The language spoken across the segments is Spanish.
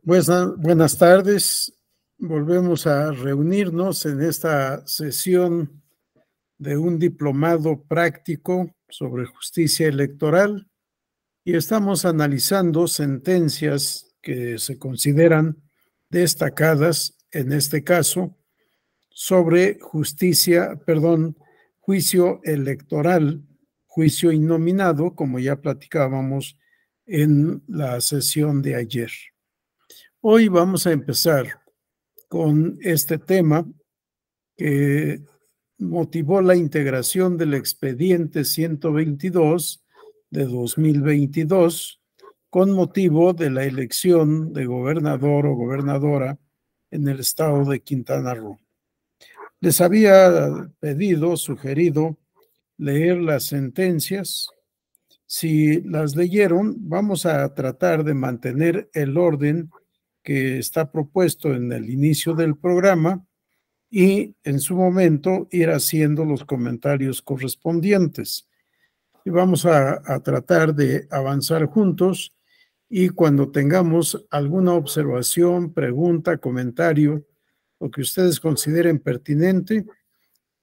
Buenas tardes. Volvemos a reunirnos en esta sesión de un diplomado práctico sobre justicia electoral y estamos analizando sentencias que se consideran destacadas, en este caso, sobre juicio electoral, juicio innominado, como ya platicábamos en la sesión de ayer. Hoy vamos a empezar con este tema que motivó la integración del expediente 122 de 2022 con motivo de la elección de gobernador o gobernadora en el estado de Quintana Roo. Les había sugerido leer las sentencias. Si las leyeron, vamos a tratar de mantener el orden que está propuesto en el inicio del programa y en su momento ir haciendo los comentarios correspondientes. Y vamos a tratar de avanzar juntos y cuando tengamos alguna observación, pregunta, comentario, lo que ustedes consideren pertinente,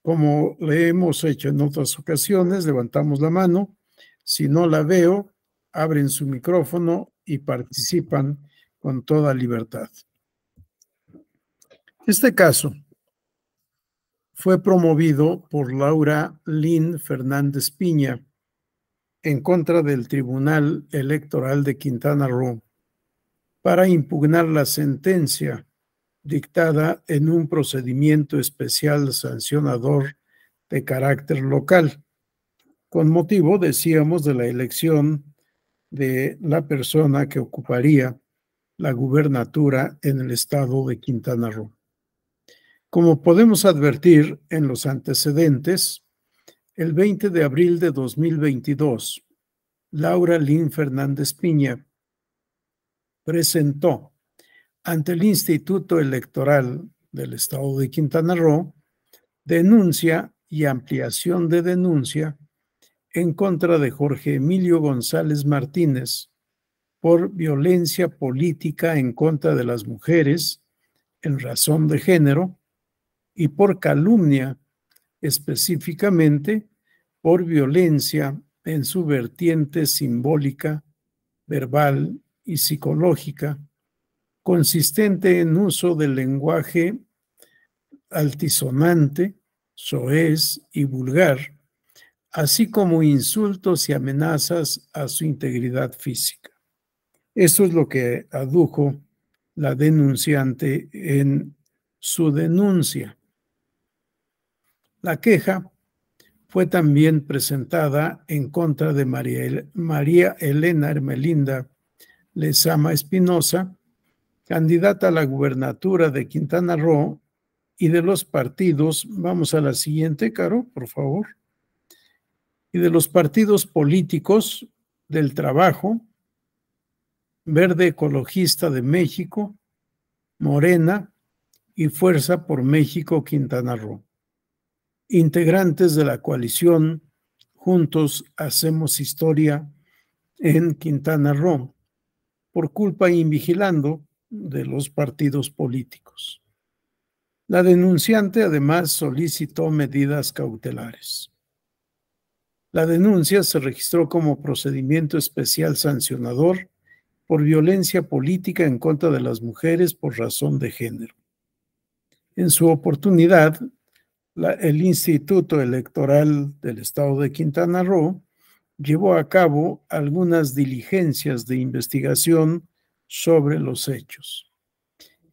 como le hemos hecho en otras ocasiones, levantamos la mano. Si no la veo, abren su micrófono y participan con toda libertad. Este caso fue promovido por Laura Lynn Fernández Piña en contra del Tribunal Electoral de Quintana Roo para impugnar la sentencia dictada en un procedimiento especial sancionador de carácter local, con motivo, decíamos, de la elección de la persona que ocuparía la gubernatura en el estado de Quintana Roo. Como podemos advertir en los antecedentes, el 20 de abril de 2022, Laura Lynn Fernández Piña presentó ante el Instituto Electoral del estado de Quintana Roo denuncia y ampliación de denuncia en contra de Jorge Emilio González Martínez por violencia política en contra de las mujeres en razón de género y por calumnia, específicamente por violencia en su vertiente simbólica, verbal y psicológica, consistente en uso del lenguaje altisonante, soez y vulgar, así como insultos y amenazas a su integridad física. Esto es lo que adujo la denunciante en su denuncia. La queja fue también presentada en contra de María Elena Hermelinda Lezama Espinosa, candidata a la gubernatura de Quintana Roo, y de los partidos, vamos a la siguiente, Caro, por favor, y de los partidos políticos del Trabajo, Verde Ecologista de México, Morena y Fuerza por México Quintana Roo, integrantes de la coalición Juntos Hacemos Historia en Quintana Roo, por culpa y vigilando de los partidos políticos. La denunciante además solicitó medidas cautelares. La denuncia se registró como procedimiento especial sancionador por violencia política en contra de las mujeres por razón de género. En su oportunidad, el Instituto Electoral del Estado de Quintana Roo llevó a cabo algunas diligencias de investigación sobre los hechos.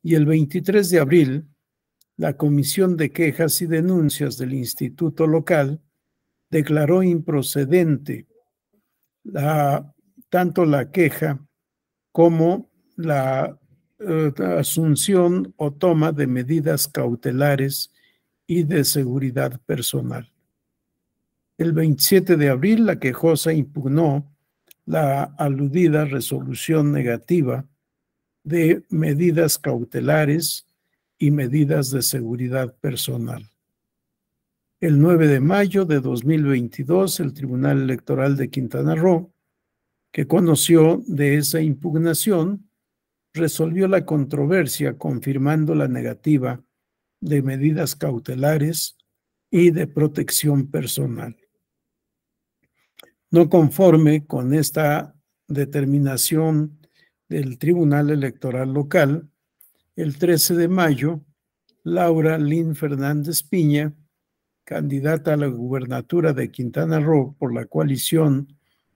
Y el 23 de abril, la Comisión de Quejas y Denuncias del Instituto Local declaró improcedente tanto la queja como la asunción o toma de medidas cautelares y de seguridad personal. El 27 de abril, la quejosa impugnó la aludida resolución negativa de medidas cautelares y medidas de seguridad personal. El 9 de mayo de 2022, el Tribunal Electoral de Quintana Roo, que conoció de esa impugnación, resolvió la controversia confirmando la negativa de medidas cautelares y de protección personal. No conforme con esta determinación del Tribunal Electoral Local, el 13 de mayo, Laura Lynn Fernández Piña, candidata a la gubernatura de Quintana Roo por la coalición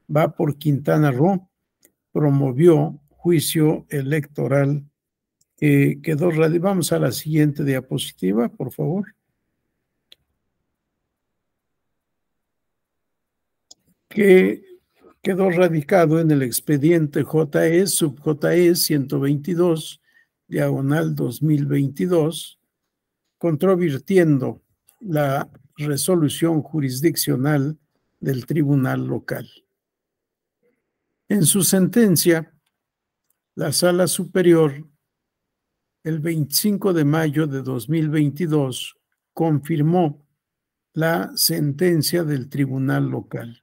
Va por Quintana Roo, promovió juicio electoral que quedó radicado. Vamos a la siguiente diapositiva, por favor. Que quedó radicado en el expediente JE, sub-JE 122, diagonal 2022, controvirtiendo la resolución jurisdiccional del tribunal local. En su sentencia, la Sala Superior, el 25 de mayo de 2022, confirmó la sentencia del tribunal local.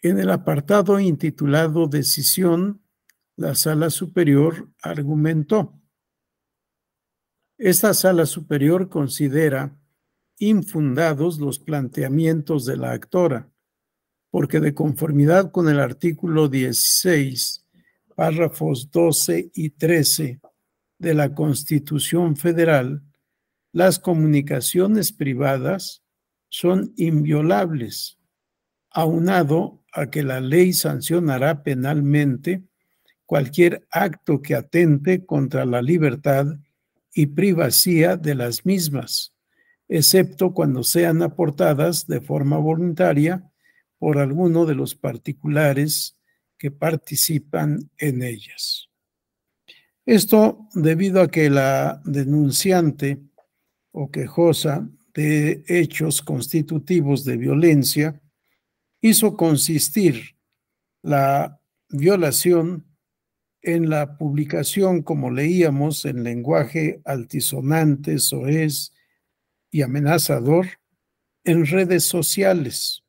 En el apartado intitulado Decisión, la Sala Superior argumentó: esta Sala Superior considera infundados los planteamientos de la actora, porque de conformidad con el artículo 16, párrafos 12 y 13 de la Constitución Federal, las comunicaciones privadas son inviolables, aunado a que la ley sancionará penalmente cualquier acto que atente contra la libertad y privacidad de las mismas, excepto cuando sean aportadas de forma voluntaria por alguno de los particulares que participan en ellas. Esto debido a que la denunciante o quejosa de hechos constitutivos de violencia hizo consistir la violación en la publicación, como leíamos, en lenguaje altisonante, soez y amenazador en redes sociales,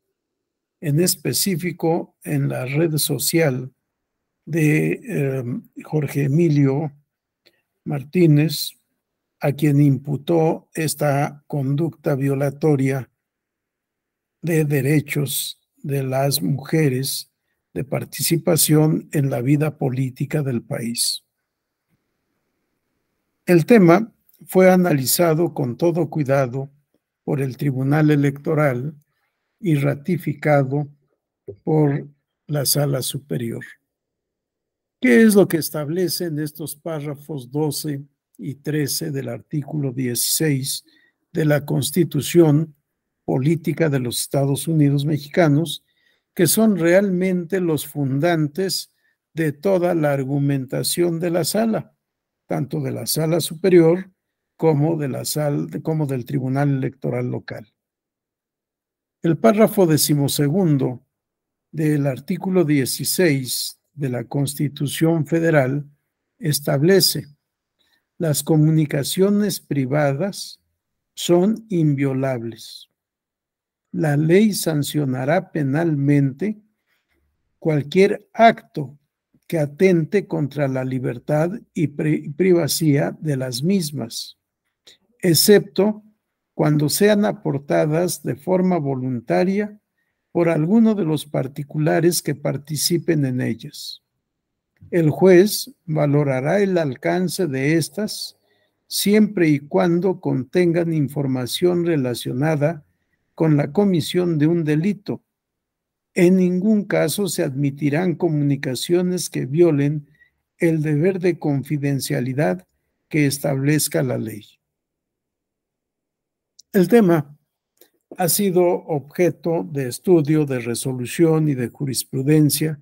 en específico en la red social de Jorge Emilio Martínez, a quien imputó esta conducta violatoria de derechos de las mujeres de participación en la vida política del país. El tema fue analizado con todo cuidado por el Tribunal Electoral y ratificado por la Sala Superior. ¿Qué es lo que establecen estos párrafos 12 y 13 del artículo 16 de la Constitución Política de los Estados Unidos Mexicanos, que son realmente los fundantes de toda la argumentación de la sala, tanto de la Sala Superior como del Tribunal Electoral Local? El párrafo 12º del artículo 16 de la Constitución Federal establece: las comunicaciones privadas son inviolables. La ley sancionará penalmente cualquier acto que atente contra la libertad y privacidad de las mismas, excepto cuando sean aportadas de forma voluntaria por alguno de los particulares que participen en ellas. El juez valorará el alcance de estas siempre y cuando contengan información relacionada con la comisión de un delito. En ningún caso se admitirán comunicaciones que violen el deber de confidencialidad que establezca la ley. El tema ha sido objeto de estudio, de resolución y de jurisprudencia,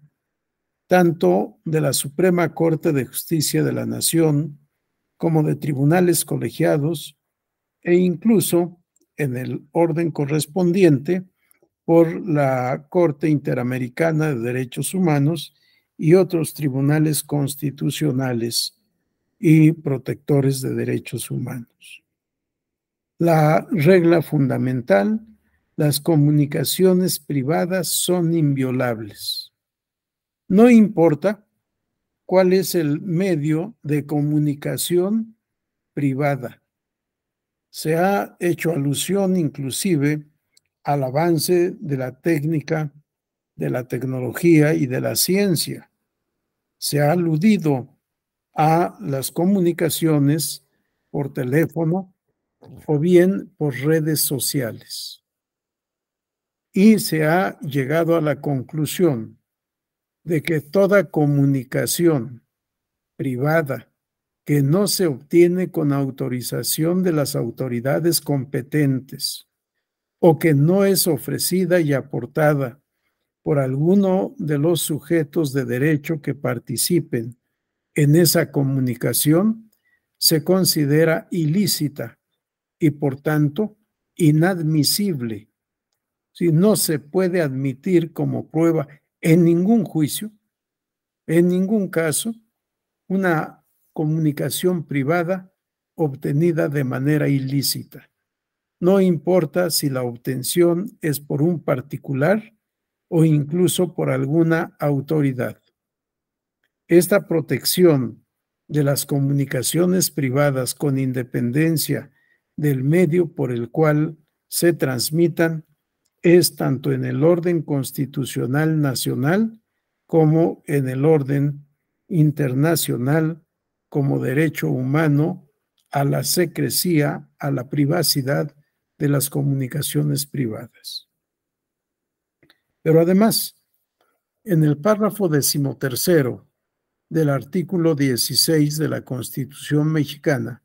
tanto de la Suprema Corte de Justicia de la Nación como de tribunales colegiados e incluso en el orden correspondiente por la Corte Interamericana de Derechos Humanos y otros tribunales constitucionales y protectores de derechos humanos. La regla fundamental: las comunicaciones privadas son inviolables. No importa cuál es el medio de comunicación privada. Se ha hecho alusión inclusive al avance de la técnica, de la tecnología y de la ciencia. Se ha aludido a las comunicaciones por teléfono o bien por redes sociales. Y se ha llegado a la conclusión de que toda comunicación privada que no se obtiene con autorización de las autoridades competentes o que no es ofrecida y aportada por alguno de los sujetos de derecho que participen en esa comunicación, se considera ilícita y por tanto inadmisible. Si no se puede admitir como prueba en ningún juicio, en ningún caso, una comunicación privada obtenida de manera ilícita. No importa si la obtención es por un particular o incluso por alguna autoridad. Esta protección de las comunicaciones privadas con independencia del medio por el cual se transmitan es tanto en el orden constitucional nacional como en el orden internacional como derecho humano a la secrecía, a la privacidad de las comunicaciones privadas. Pero además, en el párrafo 13º del artículo 16 de la Constitución mexicana,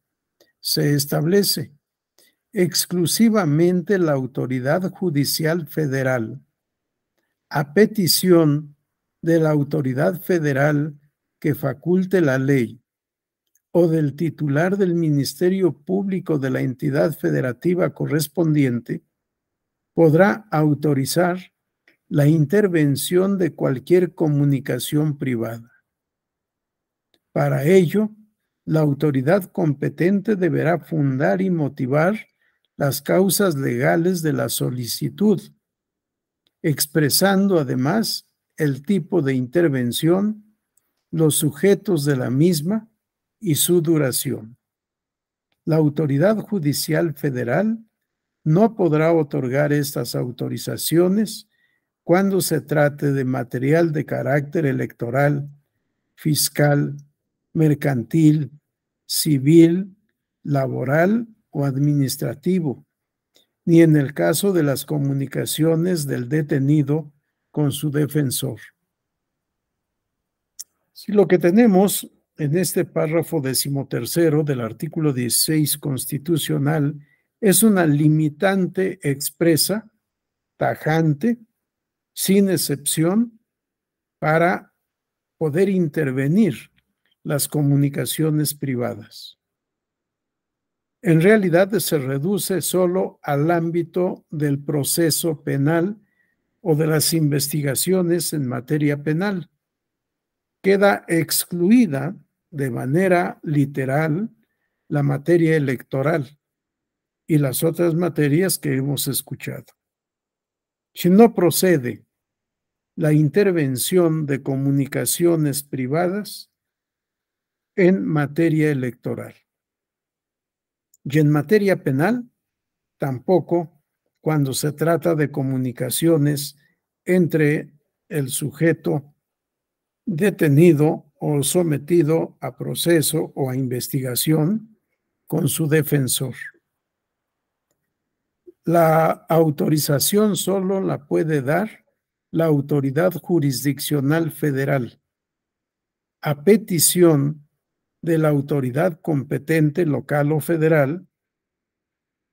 se establece exclusivamente la autoridad judicial federal, a petición de la autoridad federal que faculte la ley o del titular del Ministerio Público de la entidad federativa correspondiente, podrá autorizar la intervención de cualquier comunicación privada. Para ello, la autoridad competente deberá fundar y motivar las causas legales de la solicitud, expresando además el tipo de intervención, los sujetos de la misma y su duración. La autoridad judicial federal no podrá otorgar estas autorizaciones cuando se trate de material de carácter electoral, fiscal, mercantil, civil, laboral o administrativo, ni en el caso de las comunicaciones del detenido con su defensor. Si lo que tenemos en este párrafo 13º del artículo 16 constitucional es una limitante expresa, tajante, sin excepción, para poder intervenir las comunicaciones privadas. En realidad se reduce solo al ámbito del proceso penal o de las investigaciones en materia penal. Queda excluida de manera literal la materia electoral y las otras materias que hemos escuchado. Si no procede la intervención de comunicaciones privadas en materia electoral. Y en materia penal, tampoco cuando se trata de comunicaciones entre el sujeto detenido o sometido a proceso o a investigación con su defensor. La autorización solo la puede dar la autoridad jurisdiccional federal, a petición de la autoridad competente local o federal,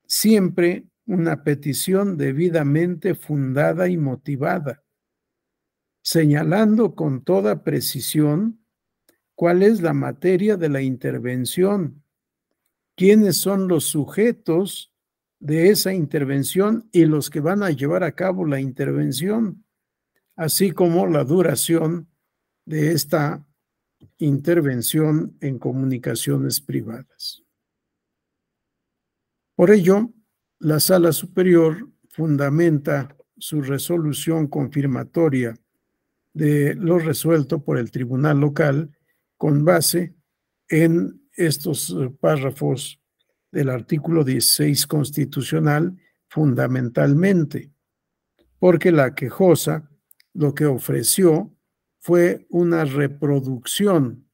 siempre una petición debidamente fundada y motivada, señalando con toda precisión cuál es la materia de la intervención, quiénes son los sujetos de esa intervención y los que van a llevar a cabo la intervención, así como la duración de esta intervención en comunicaciones privadas. Por ello, la Sala Superior fundamenta su resolución confirmatoria de lo resuelto por el Tribunal Local con base en estos párrafos del artículo 16 constitucional fundamentalmente, porque la quejosa lo que ofreció fue una reproducción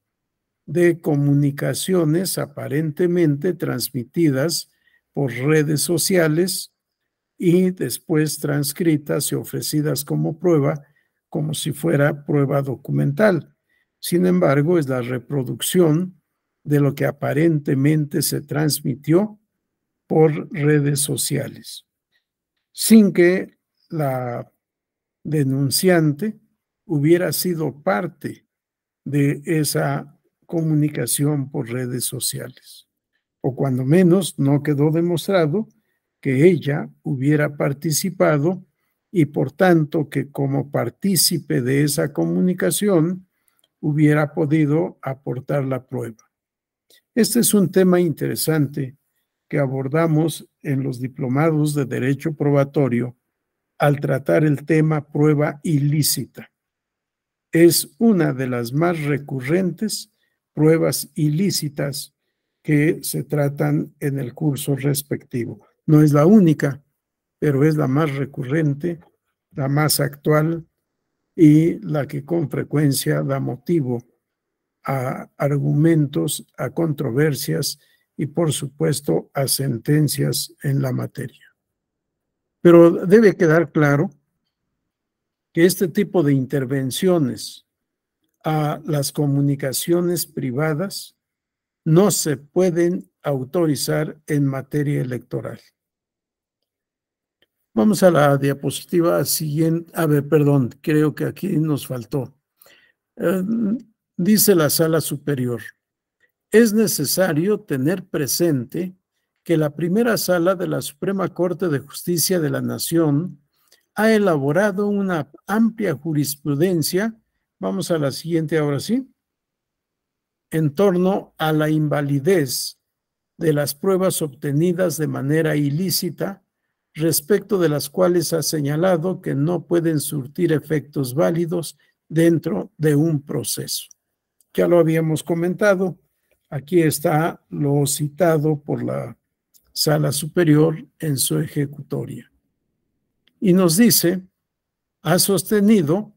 de comunicaciones aparentemente transmitidas por redes sociales y después transcritas y ofrecidas como prueba, como si fuera prueba documental. Sin embargo, es la reproducción de lo que aparentemente se transmitió por redes sociales, sin que la denunciante hubiera sido parte de esa comunicación por redes sociales, o cuando menos no quedó demostrado que ella hubiera participado y por tanto que como partícipe de esa comunicación hubiera podido aportar la prueba. Este es un tema interesante que abordamos en los diplomados de Derecho Probatorio al tratar el tema prueba ilícita. Es una de las más recurrentes pruebas ilícitas que se tratan en el curso respectivo. No es la única, pero es la más recurrente, la más actual y la que con frecuencia da motivo a argumentos, a controversias y por supuesto a sentencias en la materia. Pero debe quedar claro que este tipo de intervenciones a las comunicaciones privadas no se pueden autorizar en materia electoral. Vamos a la diapositiva siguiente. A ver, perdón, creo que aquí nos faltó. Dice la Sala Superior: es necesario tener presente que la primera sala de la Suprema Corte de Justicia de la Nación ha elaborado una amplia jurisprudencia, vamos a la siguiente ahora sí, en torno a la invalidez de las pruebas obtenidas de manera ilícita, respecto de las cuales ha señalado que no pueden surtir efectos válidos dentro de un proceso. Ya lo habíamos comentado, aquí está lo citado por la Sala Superior en su ejecutoria. Y nos dice, ha sostenido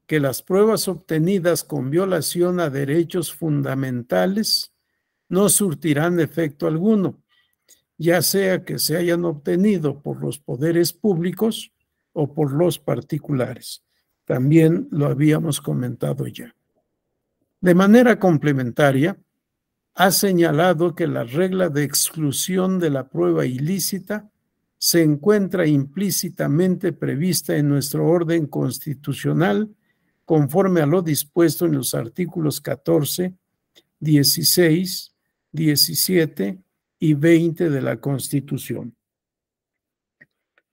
que las pruebas obtenidas con violación a derechos fundamentales no surtirán efecto alguno, ya sea que se hayan obtenido por los poderes públicos o por los particulares. También lo habíamos comentado ya. De manera complementaria, ha señalado que la regla de exclusión de la prueba ilícita se encuentra implícitamente prevista en nuestro orden constitucional conforme a lo dispuesto en los artículos 14, 16, 17 y 20 de la Constitución.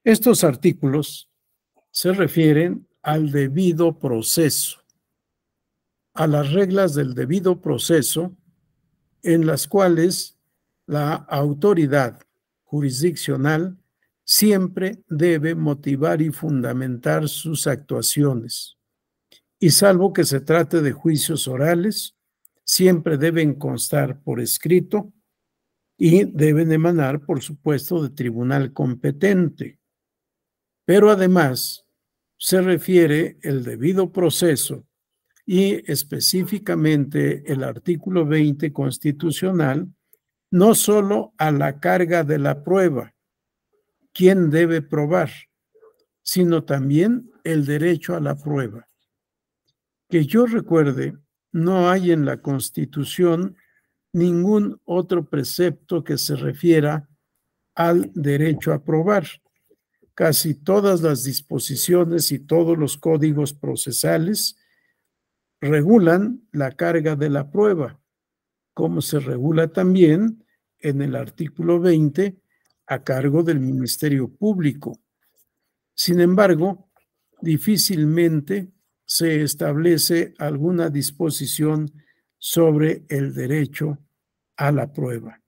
Estos artículos se refieren al debido proceso, a las reglas del debido proceso en las cuales la autoridad jurisdiccional siempre debe motivar y fundamentar sus actuaciones. Y salvo que se trate de juicios orales, siempre deben constar por escrito y deben emanar, por supuesto, de tribunal competente. Pero además se refiere el debido proceso y específicamente el artículo 20 constitucional, no solo a la carga de la prueba, quién debe probar, sino también el derecho a la prueba. Que yo recuerde, no hay en la Constitución ningún otro precepto que se refiera al derecho a probar. Casi todas las disposiciones y todos los códigos procesales regulan la carga de la prueba, como se regula también en el artículo 20 a cargo del Ministerio Público. Sin embargo, difícilmente se establece alguna disposición sobre el derecho a la prueba.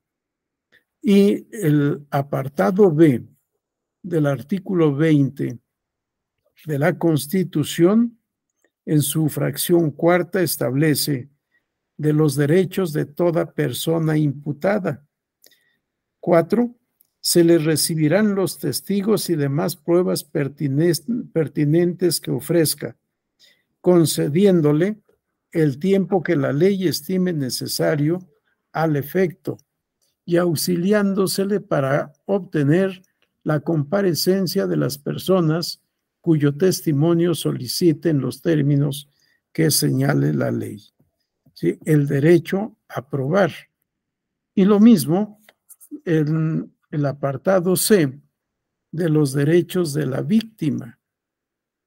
Y el apartado B del artículo 20 de la Constitución, en su fracción cuarta, establece de los derechos de toda persona imputada. 4. Se le recibirán los testigos y demás pruebas pertinentes que ofrezca, concediéndole el tiempo que la ley estime necesario al efecto y auxiliándosele para obtener la comparecencia de las personas cuyo testimonio solicite en los términos que señale la ley. ¿Sí? El derecho a probar. Y lo mismo en el apartado C de los derechos de la víctima.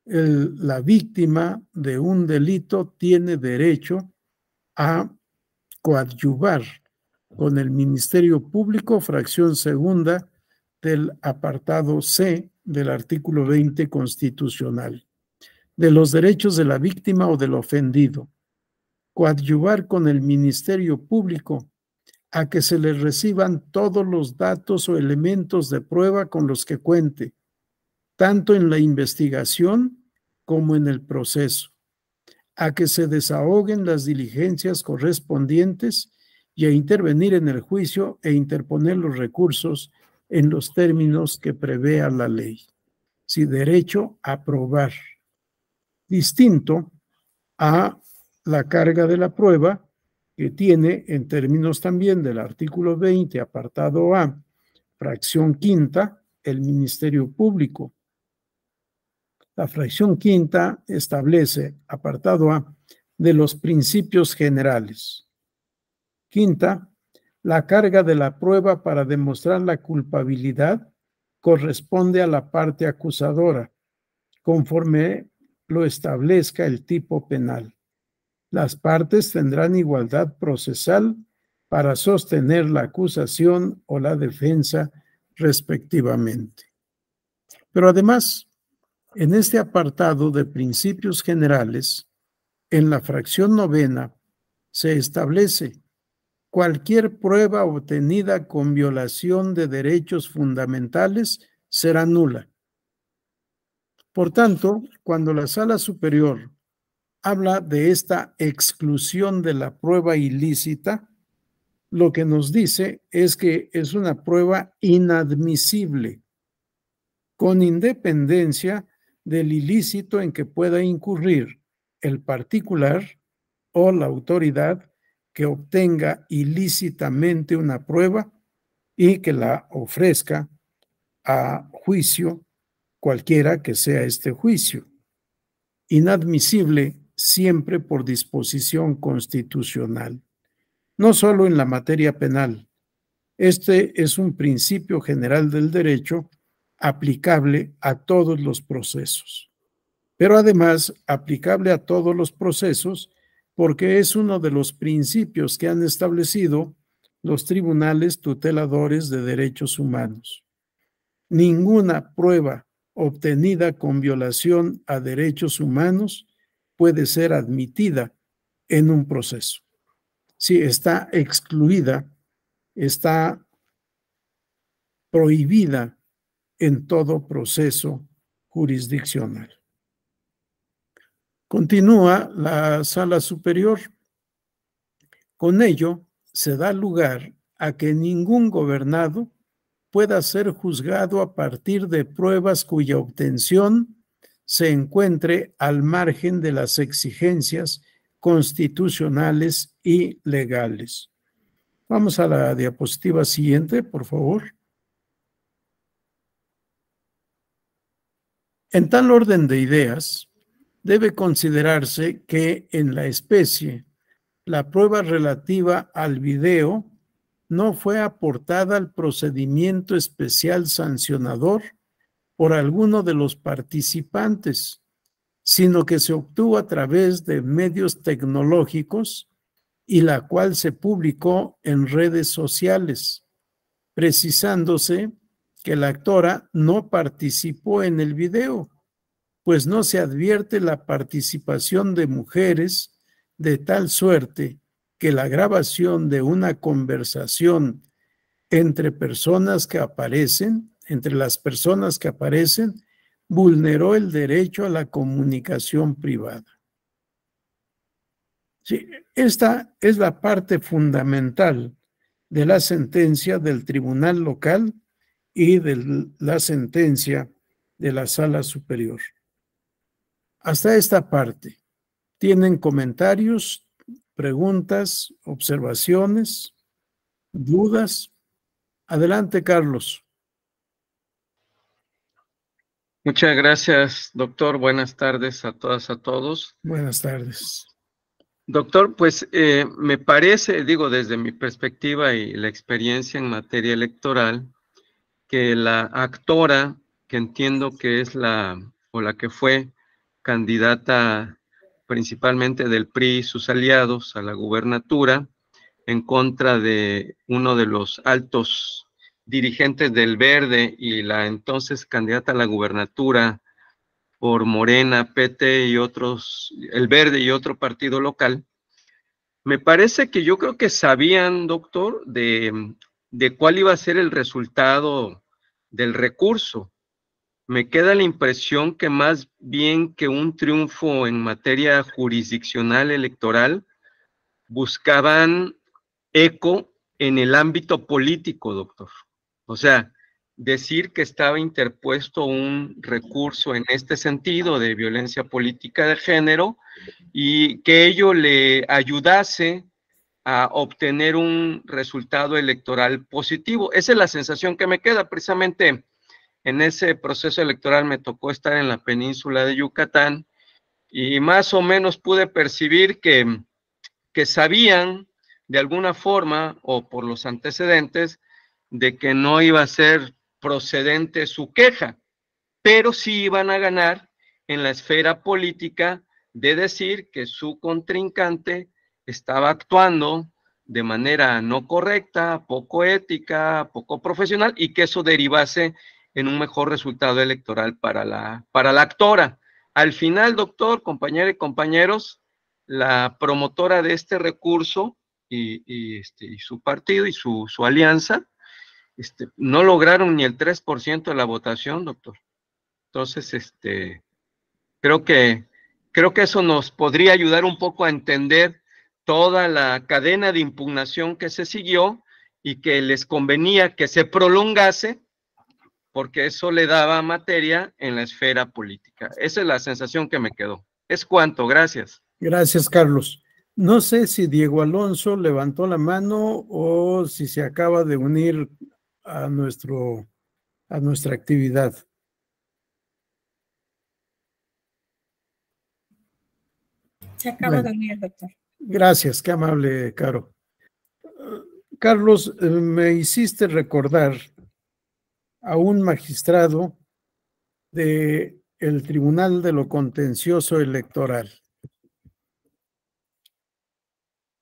La víctima de un delito tiene derecho a coadyuvar con el Ministerio Público, fracción segunda del apartado C del artículo 20 constitucional. De los derechos de la víctima o del ofendido. Coadyuvar con el Ministerio Público a que se le reciban todos los datos o elementos de prueba con los que cuente, tanto en la investigación como en el proceso, a que se desahoguen las diligencias correspondientes y a intervenir en el juicio e interponer los recursos en los términos que prevea la ley. Sí, derecho a probar. Distinto a la carga de la prueba, que tiene en términos también del artículo 20, apartado A, fracción quinta, el Ministerio Público. La fracción quinta establece, apartado A, de los principios generales. Quinta, la carga de la prueba para demostrar la culpabilidad corresponde a la parte acusadora, conforme lo establezca el tipo penal. Las partes tendrán igualdad procesal para sostener la acusación o la defensa respectivamente. Pero además, en este apartado de principios generales, en la fracción novena, se establece cualquier prueba obtenida con violación de derechos fundamentales será nula. Por tanto, cuando la Sala Superior habla de esta exclusión de la prueba ilícita, lo que nos dice es que es una prueba inadmisible, con independencia del ilícito en que pueda incurrir el particular o la autoridad que obtenga ilícitamente una prueba y que la ofrezca a juicio, cualquiera que sea este juicio. Inadmisible siempre por disposición constitucional, no solo en la materia penal. Este es un principio general del derecho aplicable a todos los procesos, pero además aplicable a todos los procesos porque es uno de los principios que han establecido los tribunales tuteladores de derechos humanos. Ninguna prueba obtenida con violación a derechos humanos puede ser admitida en un proceso. Si está excluida, está prohibida en todo proceso jurisdiccional. Continúa la Sala Superior. Con ello, se da lugar a que ningún gobernado pueda ser juzgado a partir de pruebas cuya obtención se encuentre al margen de las exigencias constitucionales y legales. Vamos a la diapositiva siguiente, por favor. En tal orden de ideas, debe considerarse que en la especie, la prueba relativa al video no fue aportada al procedimiento especial sancionador por alguno de los participantes, sino que se obtuvo a través de medios tecnológicos y la cual se publicó en redes sociales, precisándose que la actora no participó en el video, pues no se advierte la participación de mujeres de tal suerte que la grabación de una conversación entre las personas que aparecen, vulneró el derecho a la comunicación privada. Sí, esta es la parte fundamental de la sentencia del tribunal local y de la sentencia de la sala superior. Hasta esta parte, ¿tienen comentarios, preguntas, observaciones, dudas? Adelante, Carlos. Muchas gracias, doctor. Buenas tardes a todas, a todos. Buenas tardes. Doctor, pues me parece, digo, desde mi perspectiva y la experiencia en materia electoral, que la actora, que entiendo que es la que fue candidata principalmente del PRI y sus aliados a la gubernatura, en contra de uno de los altos dirigentes del Verde y la entonces candidata a la gubernatura por Morena, PT y otros, el Verde y otro partido local, me parece que yo creo que sabían, doctor, de cuál iba a ser el resultado del recurso. Me queda la impresión que más bien que un triunfo en materia jurisdiccional electoral, buscaban eco en el ámbito político, doctor. O sea, decir que estaba interpuesto un recurso en este sentido de violencia política de género y que ello le ayudase a obtener un resultado electoral positivo. Esa es la sensación que me queda. Precisamente en ese proceso electoral me tocó estar en la península de Yucatán y más o menos pude percibir que sabían de alguna forma o por los antecedentes de que no iba a ser procedente su queja, pero sí iban a ganar en la esfera política de decir que su contrincante estaba actuando de manera no correcta, poco ética, poco profesional y que eso derivase en un mejor resultado electoral para la actora. Al final, doctor, compañeros y compañeros, la promotora de este recurso y su partido y su alianza no lograron ni el 3% de la votación, doctor. Entonces, creo que eso nos podría ayudar un poco a entender toda la cadena de impugnación que se siguió y que les convenía que se prolongase porque eso le daba materia en la esfera política. Esa es la sensación que me quedó. Es cuanto, gracias. Gracias, Carlos. No sé si Diego Alonso levantó la mano o si se acaba de unir a nuestra actividad. Se acaba de unir, doctor. Gracias, qué amable, Caro. Carlos, me hiciste recordar a un magistrado del Tribunal de lo Contencioso Electoral,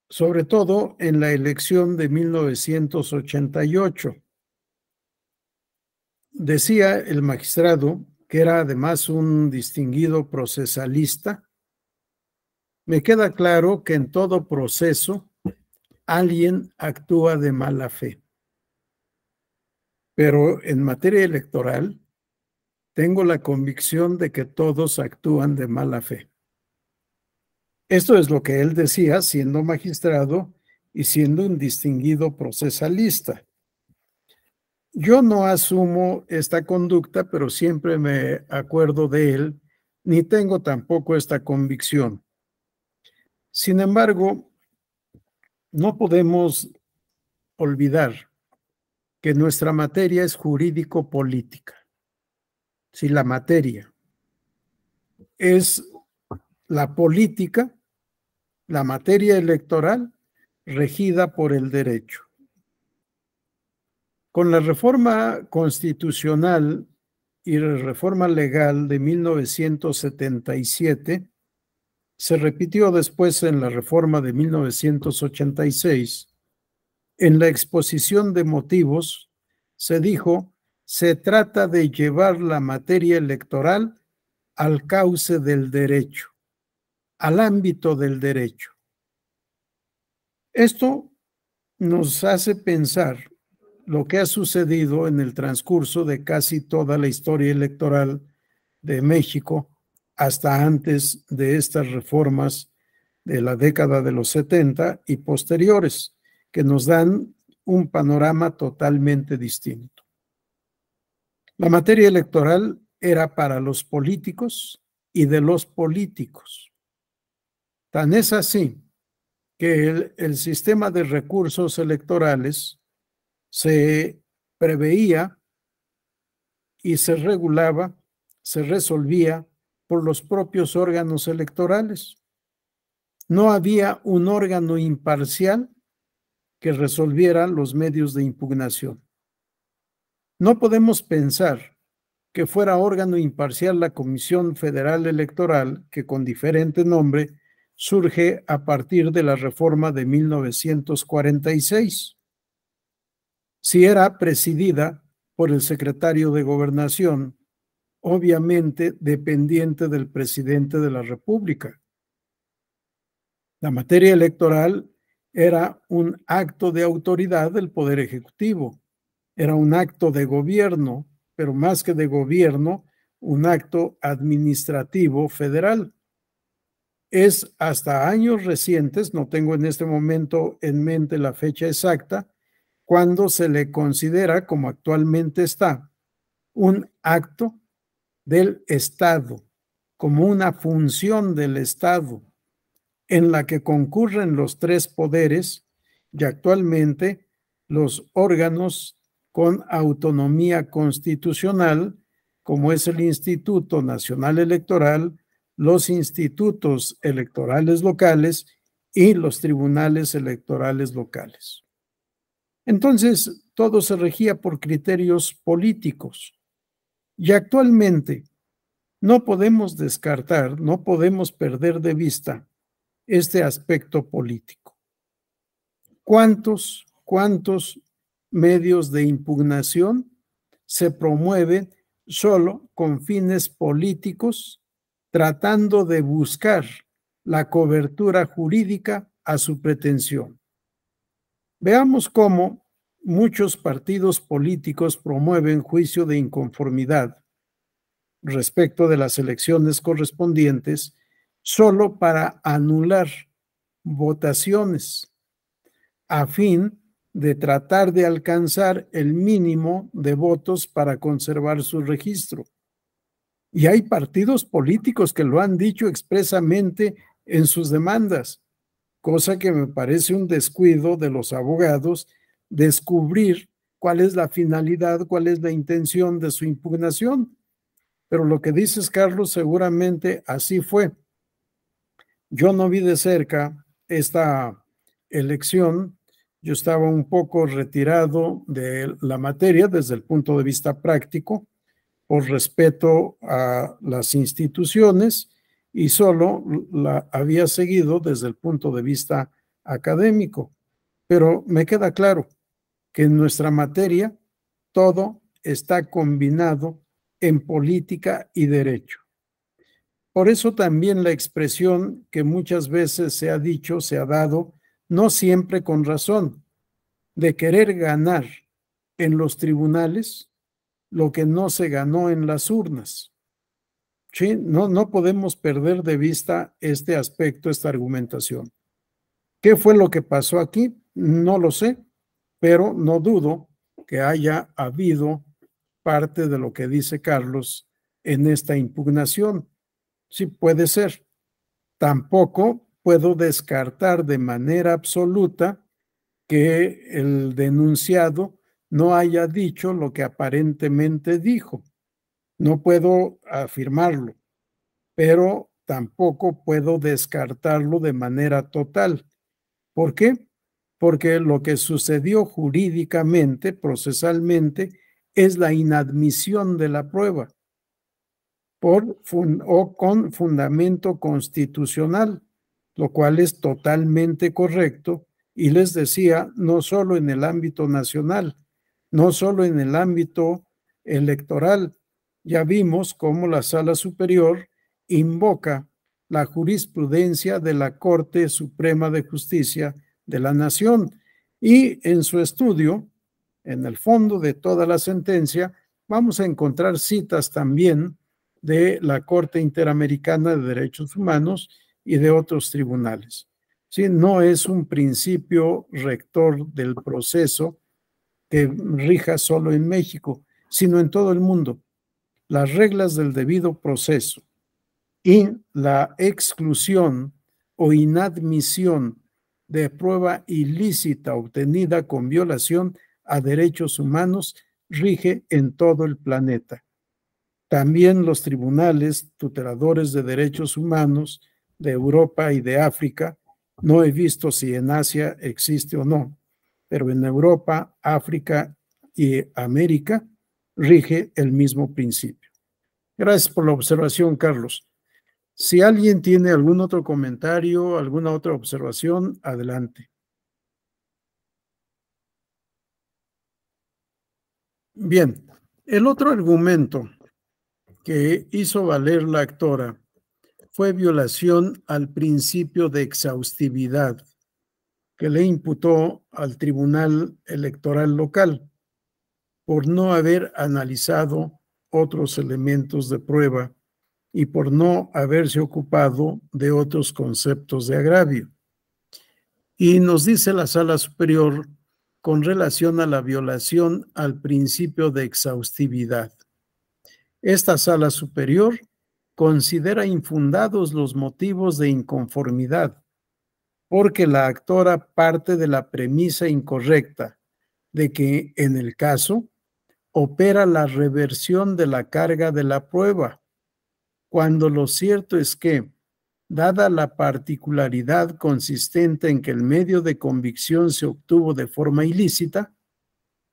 sobre todo en la elección de 1988. Decía el magistrado, que era además un distinguido procesalista: me queda claro que en todo proceso alguien actúa de mala fe, pero en materia electoral tengo la convicción de que todos actúan de mala fe. Esto es lo que él decía siendo magistrado y siendo un distinguido procesalista. Yo no asumo esta conducta, pero siempre me acuerdo de él, ni tengo tampoco esta convicción. Sin embargo, no podemos olvidar que nuestra materia es jurídico-política. Si la materia es la política, la materia electoral regida por el derecho. Con la reforma constitucional y la reforma legal de 1977, se repitió después en la reforma de 1986, en la exposición de motivos se dijo: se trata de llevar la materia electoral al cauce del derecho, al ámbito del derecho. Esto nos hace pensar lo que ha sucedido en el transcurso de casi toda la historia electoral de México hasta antes de estas reformas de la década de los 70 y posteriores, que nos dan un panorama totalmente distinto. La materia electoral era para los políticos y de los políticos. Tan es así que el sistema de recursos electorales se preveía y se regulaba, se resolvía por los propios órganos electorales. No había un órgano imparcial que resolviera los medios de impugnación. No podemos pensar que fuera órgano imparcial la Comisión Federal Electoral, que con diferente nombre surge a partir de la reforma de 1946. Si era presidida por el secretario de Gobernación, obviamente dependiente del presidente de la República. La materia electoral era un acto de autoridad del Poder Ejecutivo, era un acto de gobierno, pero más que de gobierno, un acto administrativo federal. Es hasta años recientes, no tengo en este momento en mente la fecha exacta, cuando se le considera, como actualmente está, un acto del Estado, como una función del Estado, en la que concurren los tres poderes y actualmente los órganos con autonomía constitucional, como es el Instituto Nacional Electoral, los institutos electorales locales y los tribunales electorales locales. Entonces, todo se regía por criterios políticos. Y actualmente no podemos descartar, no podemos perder de vista este aspecto político. ¿Cuántos medios de impugnación se promueven solo con fines políticos, tratando de buscar la cobertura jurídica a su pretensión? Veamos cómo muchos partidos políticos promueven juicio de inconformidad respecto de las elecciones correspondientes solo para anular votaciones a fin de tratar de alcanzar el mínimo de votos para conservar su registro. Y hay partidos políticos que lo han dicho expresamente en sus demandas, cosa que me parece un descuido de los abogados descubrir cuál es la finalidad, cuál es la intención de su impugnación. Pero lo que dices, Carlos, seguramente así fue. Yo no vi de cerca esta elección. Yo estaba un poco retirado de la materia desde el punto de vista práctico, por respeto a las instituciones, y solo la había seguido desde el punto de vista académico. Pero me queda claro que en nuestra materia todo está combinado en política y derecho. Por eso también la expresión que muchas veces se ha dicho, se ha dado, no siempre con razón, de querer ganar en los tribunales lo que no se ganó en las urnas. ¿Sí? No podemos perder de vista este aspecto, esta argumentación. ¿Qué fue lo que pasó aquí? No lo sé, pero no dudo que haya habido parte de lo que dice Carlos en esta impugnación. Sí, puede ser. Tampoco puedo descartar de manera absoluta que el denunciado no haya dicho lo que aparentemente dijo. No puedo afirmarlo, pero tampoco puedo descartarlo de manera total. ¿Por qué? Porque lo que sucedió jurídicamente, procesalmente, es la inadmisión de la prueba con fundamento constitucional, lo cual es totalmente correcto. Y les decía, no solo en el ámbito nacional, no solo en el ámbito electoral. Ya vimos cómo la Sala Superior invoca la jurisprudencia de la Corte Suprema de Justicia de la Nación, y en su estudio, en el fondo de toda la sentencia, vamos a encontrar citas también de la Corte Interamericana de Derechos Humanos y de otros tribunales. ¿Sí? No es un principio rector del proceso que rija solo en México, sino en todo el mundo. Las reglas del debido proceso y la exclusión o inadmisión de prueba ilícita obtenida con violación a derechos humanos rige en todo el planeta. También los tribunales tuteladores de derechos humanos de Europa y de África, no he visto si en Asia existe o no, pero en Europa, África y América rige el mismo principio. Gracias por la observación, Carlos. Si alguien tiene algún otro comentario, alguna otra observación, adelante. Bien, el otro argumento que hizo valer la actora fue violación al principio de exhaustividad que le imputó al Tribunal Electoral local por no haber analizado otros elementos de prueba y por no haberse ocupado de otros conceptos de agravio. Y nos dice la Sala Superior con relación a la violación al principio de exhaustividad. Esta Sala Superior considera infundados los motivos de inconformidad, porque la actora parte de la premisa incorrecta de que, en el caso, opera la reversión de la carga de la prueba, cuando lo cierto es que, dada la particularidad consistente en que el medio de convicción se obtuvo de forma ilícita,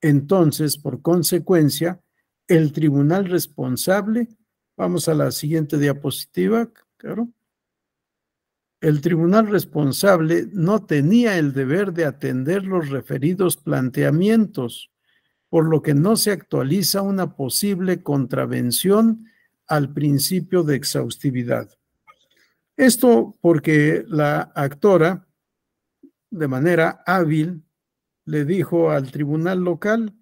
entonces, por consecuencia, el tribunal responsable, vamos a la siguiente diapositiva, claro. El tribunal responsable no tenía el deber de atender los referidos planteamientos, por lo que no se actualiza una posible contravención al principio de exhaustividad. Esto porque la actora, de manera hábil, le dijo al tribunal local: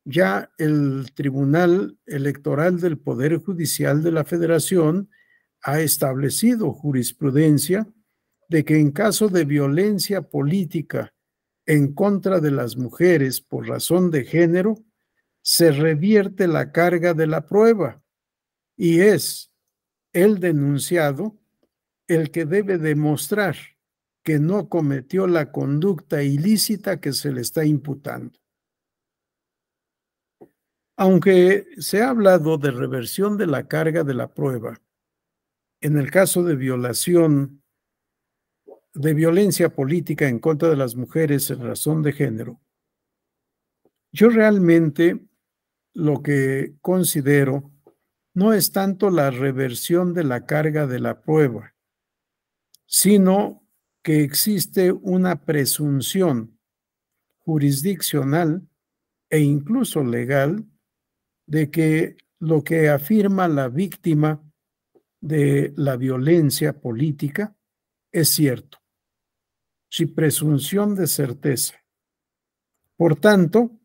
ya el Tribunal Electoral del Poder Judicial de la Federación ha establecido jurisprudencia de que en caso de violencia política en contra de las mujeres por razón de género, se revierte la carga de la prueba y es el denunciado el que debe demostrar que no cometió la conducta ilícita que se le está imputando. Aunque se ha hablado de reversión de la carga de la prueba, en el caso de violación, de violencia política en contra de las mujeres en razón de género, yo realmente lo que considero no es tanto la reversión de la carga de la prueba, sino que existe una presunción jurisdiccional e incluso legal de que lo que afirma la víctima de la violencia política es cierto, sin presunción de certeza. Por tanto,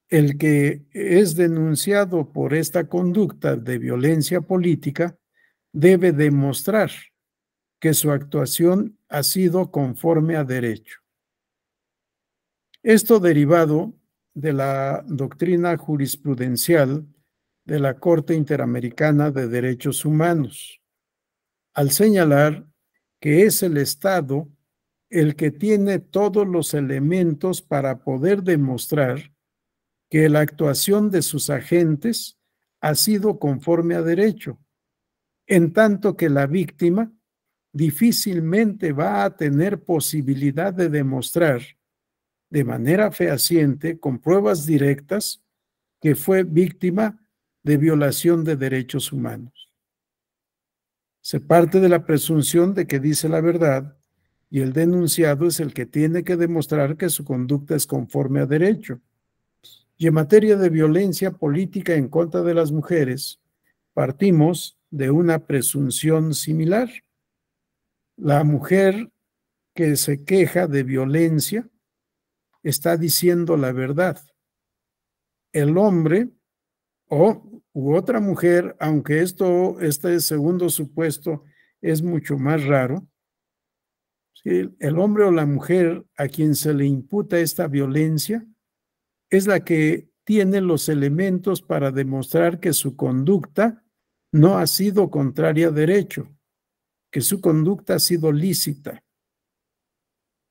el que es denunciado por esta conducta de violencia política debe demostrar que su actuación ha sido conforme a derecho. Esto derivado de la doctrina jurisprudencial de la Corte Interamericana de Derechos Humanos, al señalar que es el Estado el que tiene todos los elementos para poder demostrar que la actuación de sus agentes ha sido conforme a derecho, en tanto que la víctima difícilmente va a tener posibilidad de demostrar de manera fehaciente, con pruebas directas, que fue víctima de violación de derechos humanos. Se parte de la presunción de que dice la verdad y el denunciado es el que tiene que demostrar que su conducta es conforme a derecho. Y en materia de violencia política en contra de las mujeres, partimos de una presunción similar. La mujer que se queja de violencia está diciendo la verdad. El hombre u otra mujer, aunque este segundo supuesto es mucho más raro, ¿sí? El hombre o la mujer a quien se le imputa esta violencia es la que tiene los elementos para demostrar que su conducta no ha sido contraria a derecho, que su conducta ha sido lícita.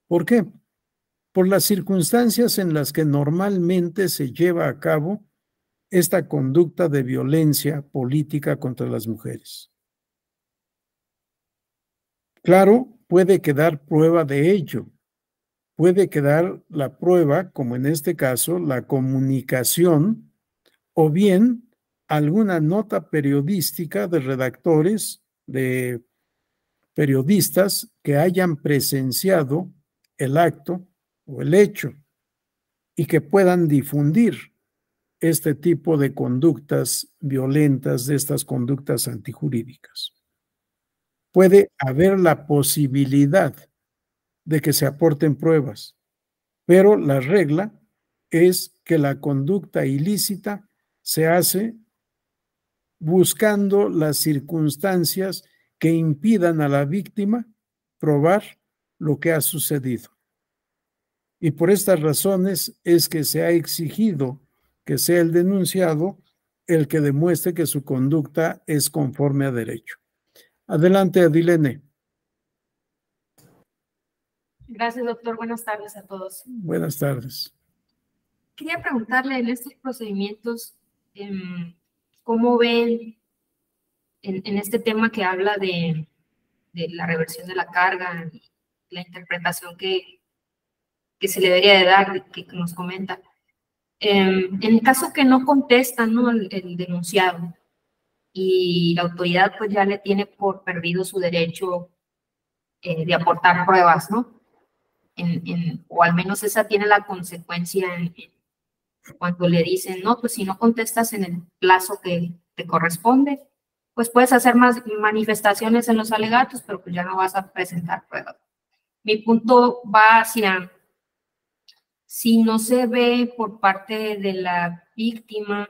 ¿Por qué? Por las circunstancias en las que normalmente se lleva a cabo esta conducta de violencia política contra las mujeres. Claro, puede quedar prueba de ello. Puede quedar la prueba, como en este caso, la comunicación o bien alguna nota periodística de redactores, de periodistas que hayan presenciado el acto o el hecho y que puedan difundir este tipo de conductas violentas, de estas conductas antijurídicas. Puede haber la posibilidad de que se aporten pruebas, pero la regla es que la conducta ilícita se hace buscando las circunstancias que impidan a la víctima probar lo que ha sucedido. Y por estas razones es que se ha exigido que sea el denunciado el que demuestre que su conducta es conforme a derecho. Adelante, Adilene. Gracias, doctor. Buenas tardes a todos. Buenas tardes. Quería preguntarle en estos procedimientos, ¿cómo ven en este tema que habla de la reversión de la carga, la interpretación que se le debería de dar, que nos comenta? En el caso que no contesta, ¿no?, el denunciado y la autoridad pues ya le tiene por perdido su derecho de aportar pruebas, ¿no? O al menos esa tiene la consecuencia cuando le dicen, no, pues si no contestas en el plazo que te corresponde, pues puedes hacer más manifestaciones en los alegatos, pero pues ya no vas a presentar pruebas. Mi punto va hacia, si no se ve por parte de la víctima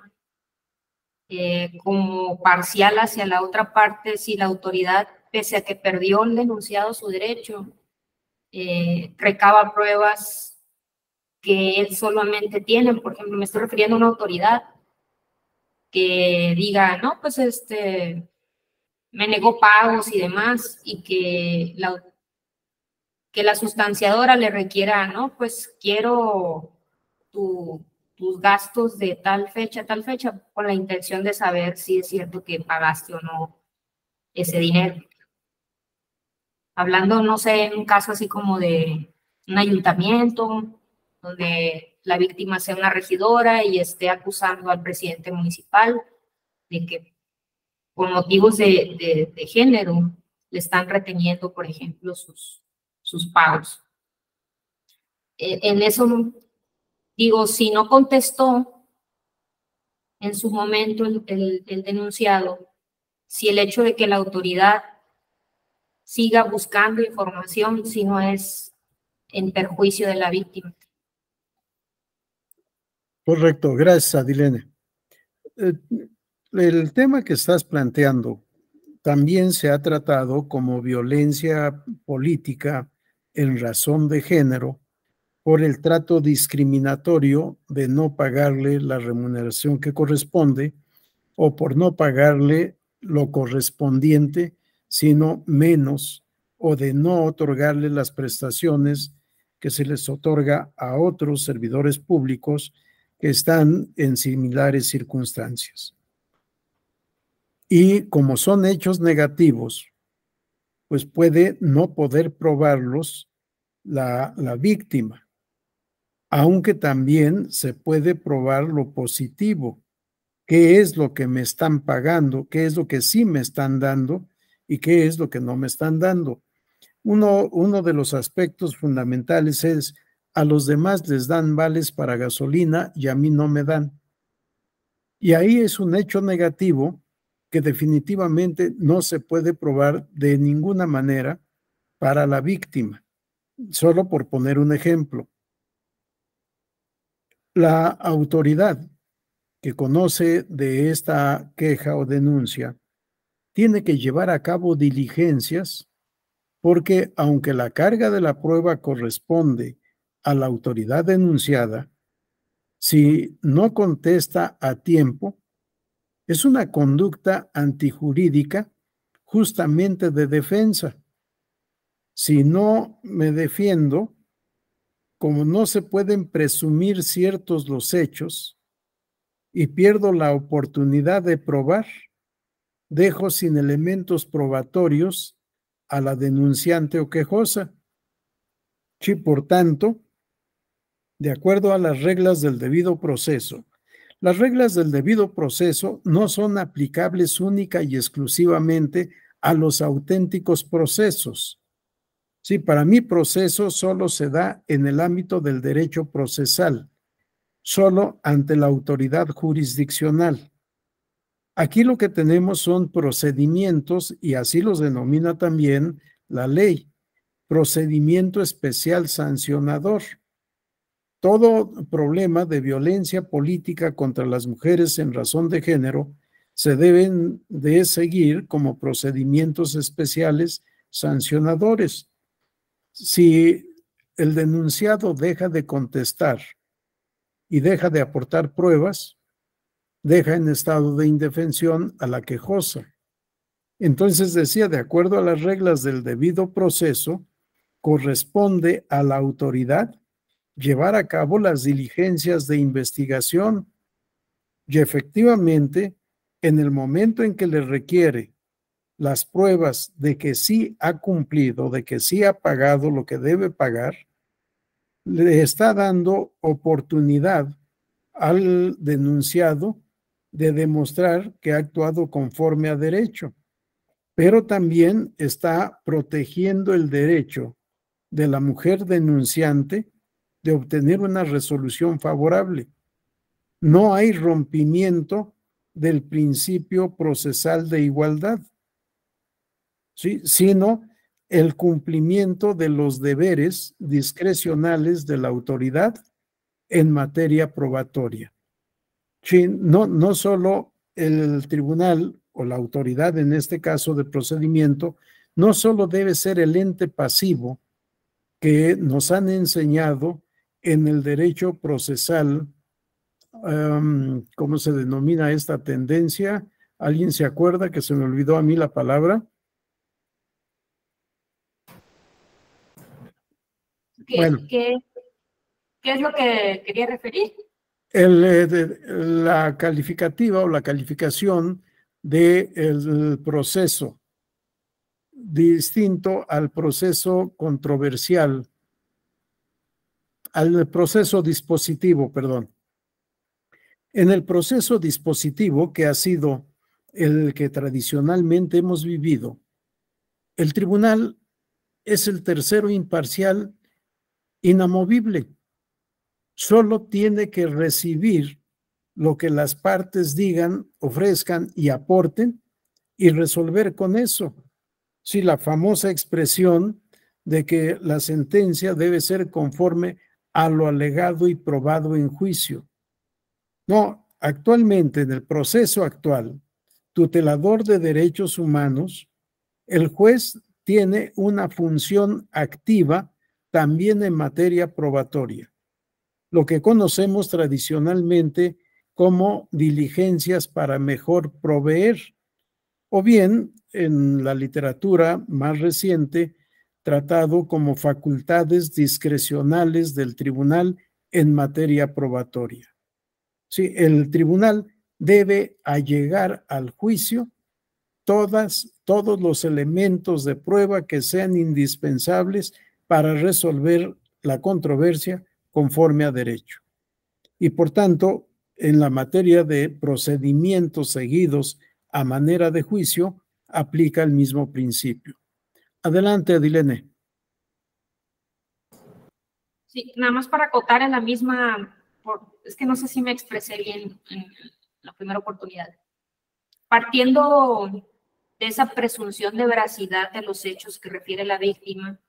como parcial hacia la otra parte, si la autoridad, pese a que perdió el denunciado su derecho, recaba pruebas que él solamente tiene. Por ejemplo, me estoy refiriendo a una autoridad que diga, no, pues me negó pagos y demás, y que la sustanciadora le requiera, no, pues quiero tus gastos de tal fecha a tal fecha, con la intención de saber si es cierto que pagaste o no ese dinero. Hablando, no sé, en un caso así como de un ayuntamiento, donde la víctima sea una regidora y esté acusando al presidente municipal de que por motivos de género le están reteniendo, por ejemplo, sus pagos. En eso, digo, si no contestó en su momento el denunciado, si el hecho de que la autoridad siga buscando información, si no es en perjuicio de la víctima. Correcto, gracias, Adilene. El tema que estás planteando también se ha tratado como violencia política en razón de género por el trato discriminatorio de no pagarle la remuneración que corresponde o por no pagarle lo correspondiente, sino menos, o de no otorgarle las prestaciones que se les otorga a otros servidores públicos que están en similares circunstancias. Y como son hechos negativos, pues puede no poder probarlos la víctima, aunque también se puede probar lo positivo. ¿Qué es lo que me están pagando? ¿Qué es lo que sí me están dando? ¿Y qué es lo que no me están dando? Uno de los aspectos fundamentales es, a los demás les dan vales para gasolina y a mí no me dan. Y ahí es un hecho negativo que definitivamente no se puede probar de ninguna manera para la víctima. Solo por poner un ejemplo. La autoridad que conoce de esta queja o denuncia tiene que llevar a cabo diligencias porque aunque la carga de la prueba corresponde a la autoridad denunciada, si no contesta a tiempo, es una conducta antijurídica justamente de defensa. Si no me defiendo, como no se pueden presumir ciertos los hechos y pierdo la oportunidad de probar, dejo sin elementos probatorios a la denunciante o quejosa. Sí, por tanto, de acuerdo a las reglas del debido proceso, las reglas del debido proceso no son aplicables única y exclusivamente a los auténticos procesos. Sí, para mí proceso solo se da en el ámbito del derecho procesal, solo ante la autoridad jurisdiccional. Aquí lo que tenemos son procedimientos, y así los denomina también la ley, procedimiento especial sancionador. Todo problema de violencia política contra las mujeres en razón de género se deben de seguir como procedimientos especiales sancionadores. Si el denunciado deja de contestar y deja de aportar pruebas, deja en estado de indefensión a la quejosa. Entonces decía, de acuerdo a las reglas del debido proceso, corresponde a la autoridad llevar a cabo las diligencias de investigación y efectivamente, en el momento en que le requiere las pruebas de que sí ha cumplido, de que sí ha pagado lo que debe pagar, le está dando oportunidad al denunciado de demostrar que ha actuado conforme a derecho, pero también está protegiendo el derecho de la mujer denunciante de obtener una resolución favorable. No hay rompimiento del principio procesal de igualdad, ¿sí?, sino el cumplimiento de los deberes discrecionales de la autoridad en materia probatoria. Sí, no solo el tribunal o la autoridad, en este caso de procedimiento, no solo debe ser el ente pasivo que nos han enseñado en el derecho procesal, ¿cómo se denomina esta tendencia? ¿Alguien se acuerda? Que se me olvidó a mí la palabra. ¿Qué es lo que quería referir? La calificativa o la calificación del proceso, distinto al proceso controversial, al proceso dispositivo, perdón. En el proceso dispositivo, que ha sido el que tradicionalmente hemos vivido, el tribunal es el tercero imparcial inamovible. Solo tiene que recibir lo que las partes digan, ofrezcan y aporten y resolver con eso. Sí, la famosa expresión de que la sentencia debe ser conforme a lo alegado y probado en juicio. No, actualmente en el proceso actual, tutelador de derechos humanos, el juez tiene una función activa también en materia probatoria, lo que conocemos tradicionalmente como diligencias para mejor proveer, o bien en la literatura más reciente, tratado como facultades discrecionales del tribunal en materia probatoria. Sí, el tribunal debe allegar al juicio todos los elementos de prueba que sean indispensables para resolver la controversia conforme a derecho. Y por tanto, en la materia de procedimientos seguidos a manera de juicio, aplica el mismo principio. Adelante, Adilene. Sí, nada más para acotar en la misma, es que no sé si me expresé bien en la primera oportunidad. Partiendo de esa presunción de veracidad de los hechos que refiere la víctima,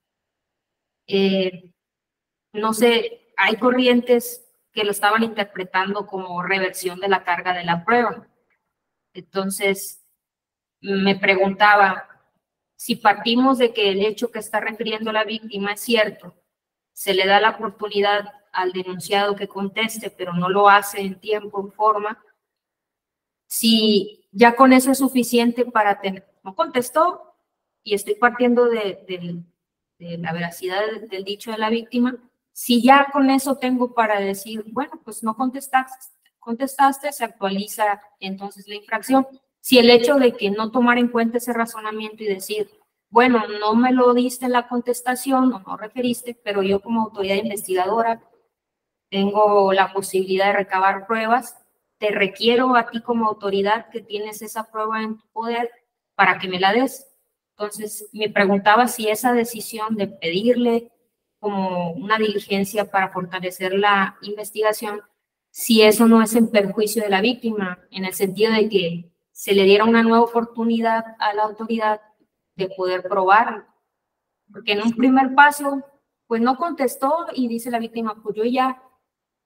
no sé, hay corrientes que lo estaban interpretando como reversión de la carga de la prueba. Entonces, me preguntaba si partimos de que el hecho que está refiriendo la víctima es cierto, se le da la oportunidad al denunciado que conteste, pero no lo hace en tiempo, en forma, si ya con eso es suficiente para tener, no contestó y estoy partiendo de la veracidad dicho de la víctima, si ya con eso tengo para decir, bueno, pues no contestaste, se actualiza entonces la infracción. Si el hecho de que no tomar en cuenta ese razonamiento y decir, bueno, no me lo diste en la contestación o no referiste, pero yo como autoridad investigadora tengo la posibilidad de recabar pruebas, te requiero a ti como autoridad que tienes esa prueba en tu poder para que me la des. Entonces, me preguntaba si esa decisión de pedirle como una diligencia para fortalecer la investigación, si eso no es en perjuicio de la víctima, en el sentido de que se le diera una nueva oportunidad a la autoridad de poder probarlo. Porque en un primer paso, pues no contestó y dice la víctima, pues yo ya,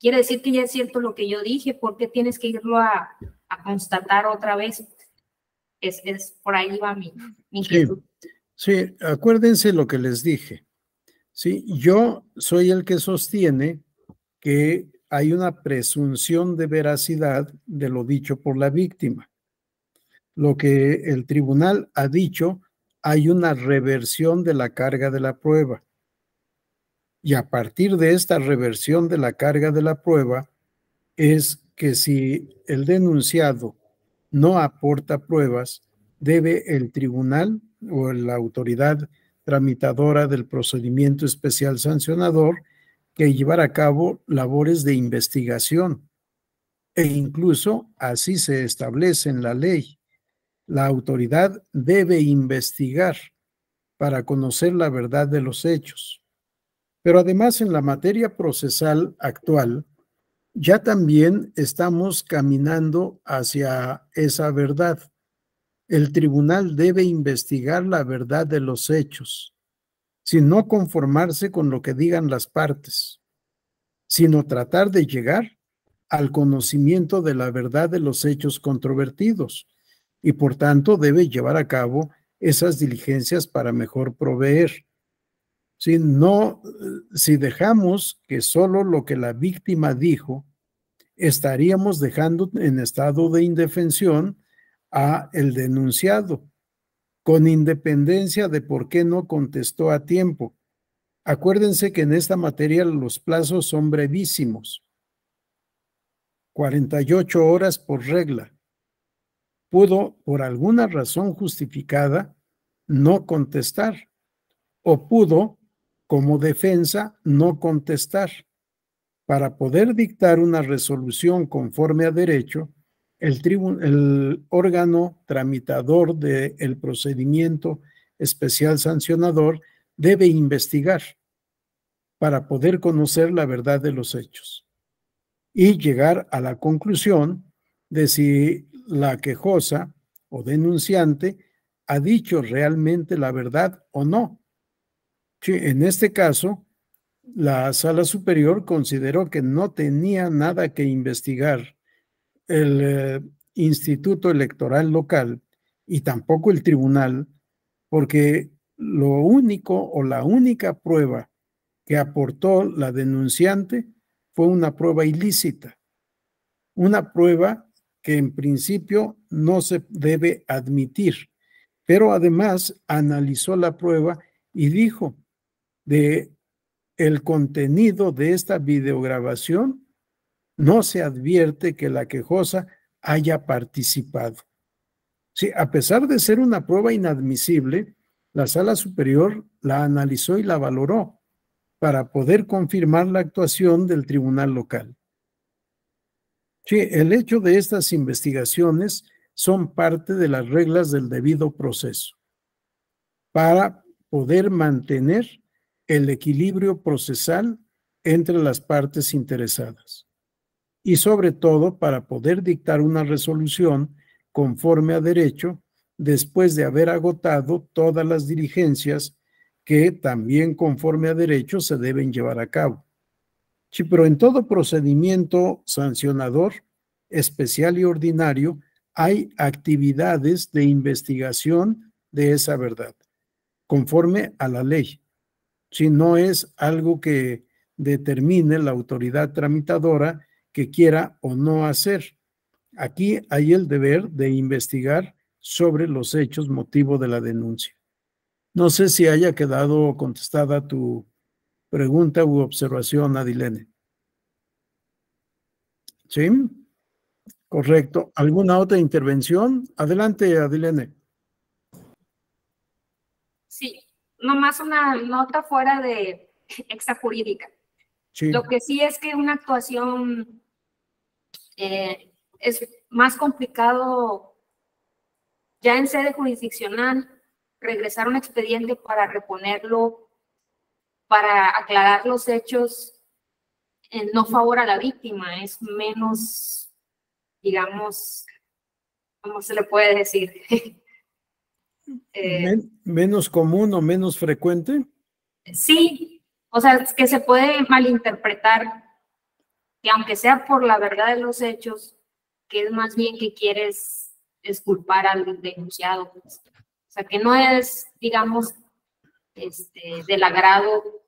quiere decir que ya es cierto lo que yo dije, ¿por qué tienes que irlo a constatar otra vez? Es por ahí va mi inquietud. Sí, acuérdense lo que les dije. Sí, yo soy el que sostiene que hay una presunción de veracidad de lo dicho por la víctima. Lo que el tribunal ha dicho, hay una reversión de la carga de la prueba. Y a partir de esta reversión de la carga de la prueba, es que si el denunciado no aporta pruebas, debe el tribunal o la autoridad tramitadora del procedimiento especial sancionador que llevar a cabo labores de investigación. E incluso así se establece en la ley. La autoridad debe investigar para conocer la verdad de los hechos. Pero además, en la materia procesal actual, ya también estamos caminando hacia esa verdad. El tribunal debe investigar la verdad de los hechos, sin no conformarse con lo que digan las partes, sino tratar de llegar al conocimiento de la verdad de los hechos controvertidos y por tanto debe llevar a cabo esas diligencias para mejor proveer. Si dejamos que solo lo que la víctima dijo, estaríamos dejando en estado de indefensión a el denunciado, con independencia de por qué no contestó a tiempo. Acuérdense que en esta materia los plazos son brevísimos, 48 horas por regla. Pudo, por alguna razón justificada, no contestar, o pudo, como defensa, no contestar. Para poder dictar una resolución conforme a derecho, el órgano tramitador del procedimiento especial sancionador debe investigar para poder conocer la verdad de los hechos y llegar a la conclusión de si la quejosa o denunciante ha dicho realmente la verdad o no. Sí, en este caso, la Sala Superior consideró que no tenía nada que investigar el Instituto Electoral Local y tampoco el tribunal, porque lo único o la única prueba que aportó la denunciante fue una prueba ilícita, una prueba que en principio no se debe admitir, pero además analizó la prueba y dijo de el contenido de esta videograbación no se advierte que la quejosa haya participado. Sí, a pesar de ser una prueba inadmisible, la Sala Superior la analizó y la valoró para poder confirmar la actuación del tribunal local. Sí, el hecho de estas investigaciones son parte de las reglas del debido proceso para poder mantener el equilibrio procesal entre las partes interesadas y sobre todo para poder dictar una resolución conforme a derecho después de haber agotado todas las diligencias que también conforme a derecho se deben llevar a cabo. Sí, pero en todo procedimiento sancionador, especial y ordinario, hay actividades de investigación de esa verdad. conforme a la ley. Si no es algo que determine la autoridad tramitadora que quiera o no hacer. Aquí hay el deber de investigar sobre los hechos motivo de la denuncia. No sé si haya quedado contestada tu pregunta u observación, Adilene. ¿Sí? Correcto. ¿Alguna otra intervención? Adelante, Adilene. Sí, nomás una nota fuera de extrajurídica. Sí. Lo que sí es que una actuación es más complicado ya en sede jurisdiccional, regresar un expediente para reponerlo, para aclarar los hechos en no favor a la víctima. Es menos, digamos, ¿cómo se le puede decir? ¿Menos común o menos frecuente? Sí, o sea, es que se puede malinterpretar que aunque sea por la verdad de los hechos, que es más bien que quieres exculpar al denunciado. Pues. O sea, que no es, digamos, del agrado,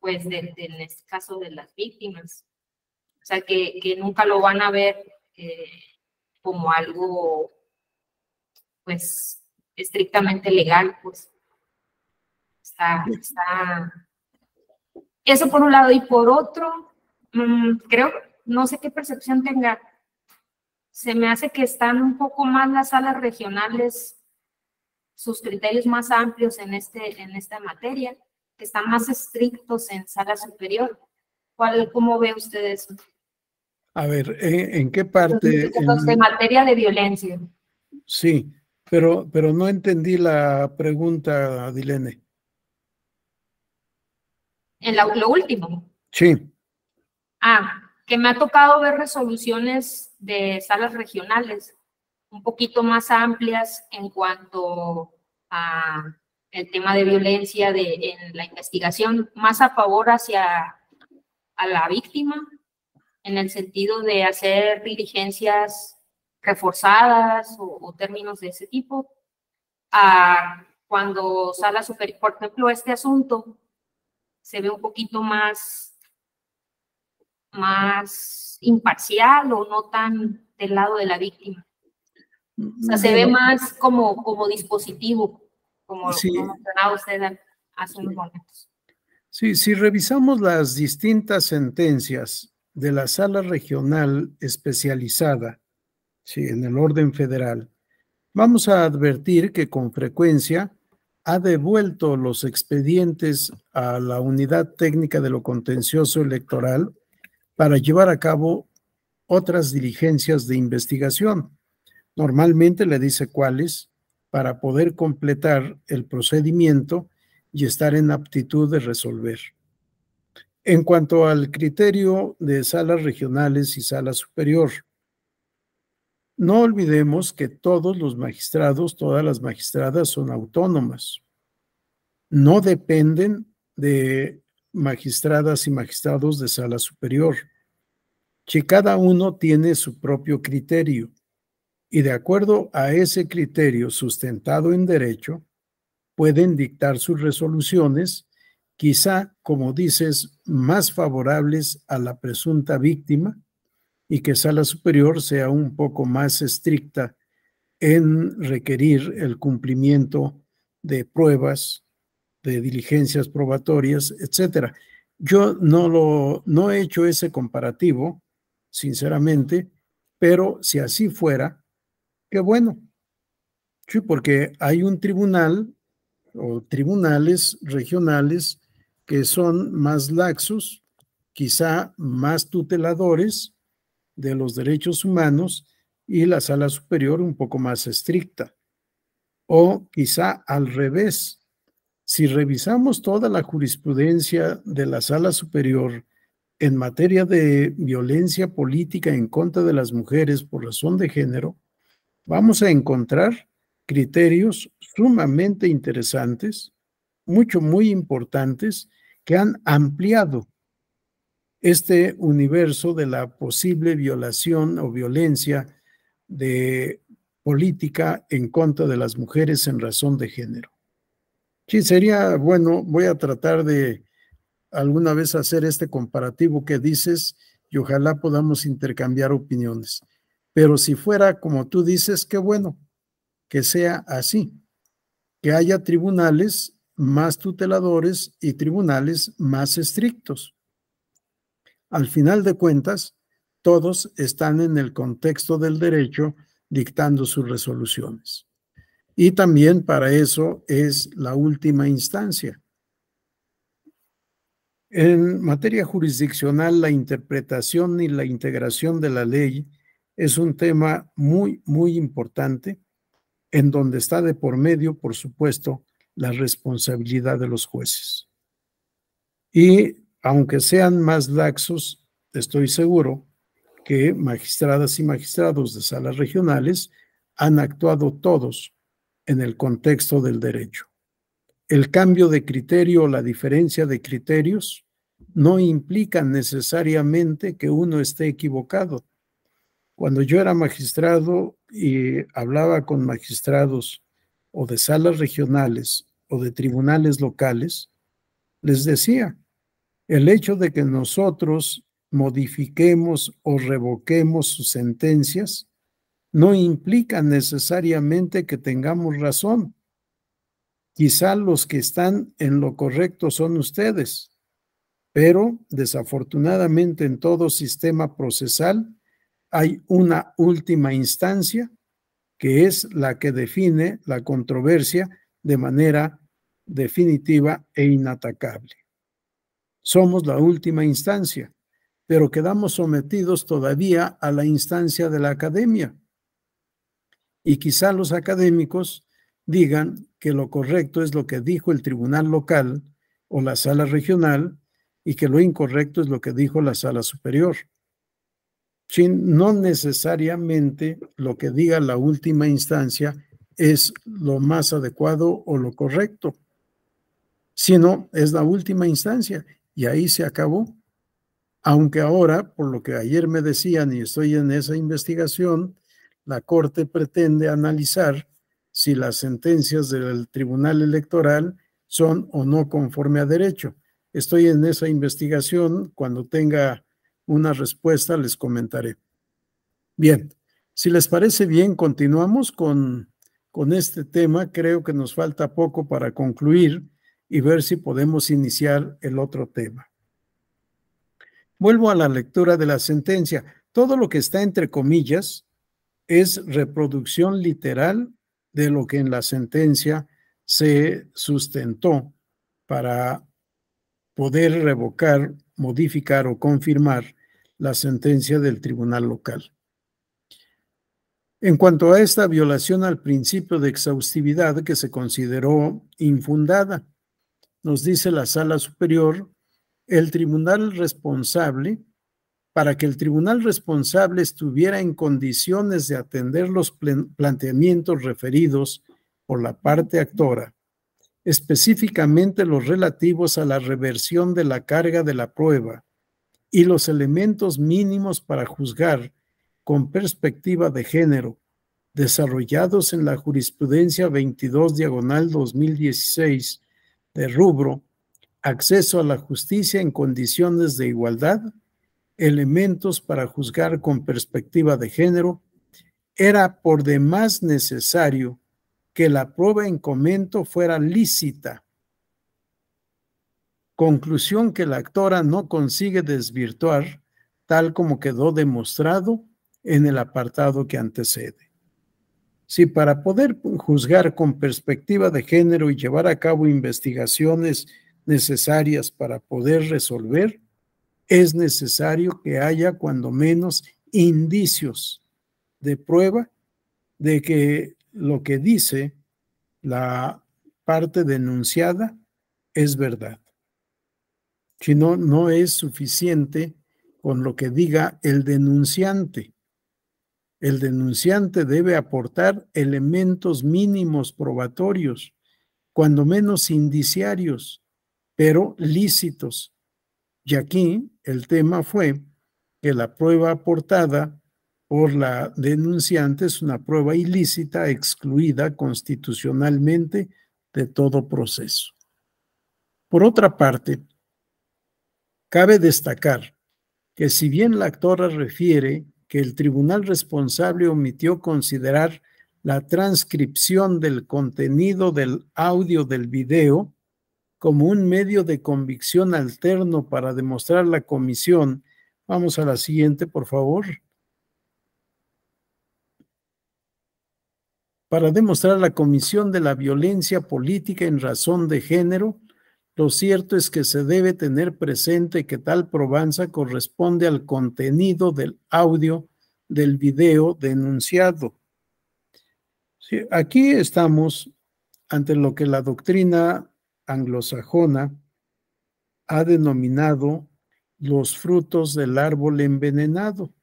pues, en este caso de las víctimas. O sea, que nunca lo van a ver como algo, pues, estrictamente legal, pues. Eso por un lado. Y por otro, creo, no sé qué percepción tenga, se me hace que están un poco más las salas regionales, sus criterios más amplios en esta materia, que están más estrictos en sala superior. ¿Cómo ve usted eso? A ver, ¿en qué parte? Los de materia de violencia. Sí, pero no entendí la pregunta, Adilene. En lo último. Sí. Que me ha tocado ver resoluciones de salas regionales un poquito más amplias en cuanto a el tema de violencia en la investigación, más a favor hacia a la víctima, en el sentido de hacer diligencias reforzadas o términos de ese tipo, cuando sala superior, por ejemplo, este asunto se ve un poquito más imparcial o no tan del lado de la víctima. O sea, se ve más como dispositivo, como sí, mencionaba usted hace unos momentos. Sí, si revisamos las distintas sentencias de la sala regional especializada, sí, en el orden federal, vamos a advertir que con frecuencia ha devuelto los expedientes a la Unidad Técnica de lo Contencioso Electoral para llevar a cabo otras diligencias de investigación. Normalmente le dice cuáles para poder completar el procedimiento y estar en aptitud de resolver. En cuanto al criterio de salas regionales y sala superior, no olvidemos que todos los magistrados, todas las magistradas son autónomas. No dependen de magistradas y magistrados de sala superior. Que cada uno tiene su propio criterio y de acuerdo a ese criterio sustentado en derecho, pueden dictar sus resoluciones, quizá, como dices, más favorables a la presunta víctima y que sala superior sea un poco más estricta en requerir el cumplimiento de pruebas, de diligencias probatorias, etcétera. Yo no he hecho ese comparativo, sinceramente, pero si así fuera, qué bueno. Sí, porque hay un tribunal o tribunales regionales que son más laxos, quizá más tuteladores de los derechos humanos y la sala superior un poco más estricta. O quizá al revés. Si revisamos toda la jurisprudencia de la sala superior en materia de violencia política en contra de las mujeres por razón de género, vamos a encontrar criterios sumamente interesantes, muy importantes, que han ampliado este universo de la posible violación o violencia de política en contra de las mujeres en razón de género. Sí, sería bueno, voy a tratar de alguna vez hacer este comparativo que dices y ojalá podamos intercambiar opiniones. Pero si fuera como tú dices, qué bueno que sea así, que haya tribunales más tuteladores y tribunales más estrictos. Al final de cuentas, todos están en el contexto del derecho dictando sus resoluciones. Y también para eso es la última instancia. En materia jurisdiccional, la interpretación y la integración de la ley es un tema muy, muy importante, en donde está de por medio, por supuesto, la responsabilidad de los jueces. Y aunque sean más laxos, estoy seguro que magistradas y magistrados de salas regionales han actuado todos en el contexto del derecho. El cambio de criterio o la diferencia de criterios no implica necesariamente que uno esté equivocado. Cuando yo era magistrado y hablaba con magistrados o de salas regionales o de tribunales locales, les decía, el hecho de que nosotros modifiquemos o revoquemos sus sentencias no implica necesariamente que tengamos razón. Quizá los que están en lo correcto son ustedes, pero desafortunadamente en todo sistema procesal hay una última instancia que es la que define la controversia de manera definitiva e inatacable. Somos la última instancia, pero quedamos sometidos todavía a la instancia de la academia. Y quizá los académicos digan que lo correcto es lo que dijo el tribunal local o la sala regional y que lo incorrecto es lo que dijo la sala superior. No necesariamente lo que diga la última instancia es lo más adecuado o lo correcto, sino es la última instancia y ahí se acabó. Aunque ahora, por lo que ayer me decían y estoy en esa investigación, la Corte pretende analizar si las sentencias del Tribunal Electoral son o no conforme a derecho. Estoy en esa investigación. Cuando tenga una respuesta les comentaré. Bien, si les parece bien, continuamos con este tema. Creo que nos falta poco para concluir y ver si podemos iniciar el otro tema. Vuelvo a la lectura de la sentencia. Todo lo que está entre comillas es reproducción literal de lo que en la sentencia se sustentó para poder revocar, modificar o confirmar la sentencia del tribunal local. En cuanto a esta violación al principio de exhaustividad que se consideró infundada, nos dice la Sala Superior, para que el tribunal responsable estuviera en condiciones de atender los planteamientos referidos por la parte actora, específicamente los relativos a la reversión de la carga de la prueba y los elementos mínimos para juzgar con perspectiva de género, desarrollados en la jurisprudencia 22/2016 de rubro acceso a la justicia en condiciones de igualdad, elementos para juzgar con perspectiva de género, era por demás necesario que la prueba en comento fuera lícita. Conclusión que la actora no consigue desvirtuar, tal como quedó demostrado en el apartado que antecede. Si para poder juzgar con perspectiva de género y llevar a cabo investigaciones necesarias para poder resolver, es necesario que haya cuando menos indicios de prueba de que lo que dice la parte denunciada es verdad. Si no, no es suficiente con lo que diga el denunciante. El denunciante debe aportar elementos mínimos probatorios, cuando menos indiciarios, pero lícitos. Y aquí el tema fue que la prueba aportada por la denunciante es una prueba ilícita, excluida constitucionalmente de todo proceso. Por otra parte, cabe destacar que si bien la actora refiere que el tribunal responsable omitió considerar la transcripción del contenido del audio del video como un medio de convicción alterno para demostrar la comisión. Vamos a la siguiente, por favor. Para demostrar la comisión de la violencia política en razón de género, lo cierto es que se debe tener presente que tal probanza corresponde al contenido del audio del video denunciado. Sí, aquí estamos ante lo que la doctrina anglosajona ha denominado los frutos del árbol envenenado.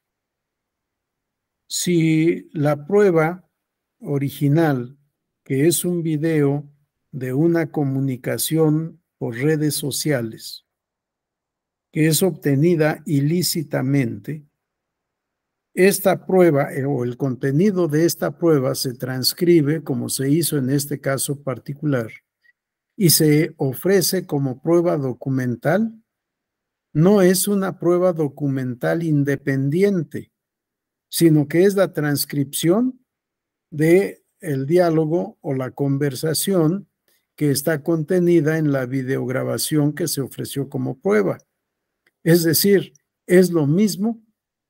Si la prueba original, que es un video de una comunicación por redes sociales, que es obtenida ilícitamente, esta prueba o el contenido de esta prueba se transcribe, como se hizo en este caso particular, y se ofrece como prueba documental. No es una prueba documental independiente, sino que es la transcripción de el diálogo o la conversación que está contenida en la videograbación que se ofreció como prueba. Es decir, es lo mismo,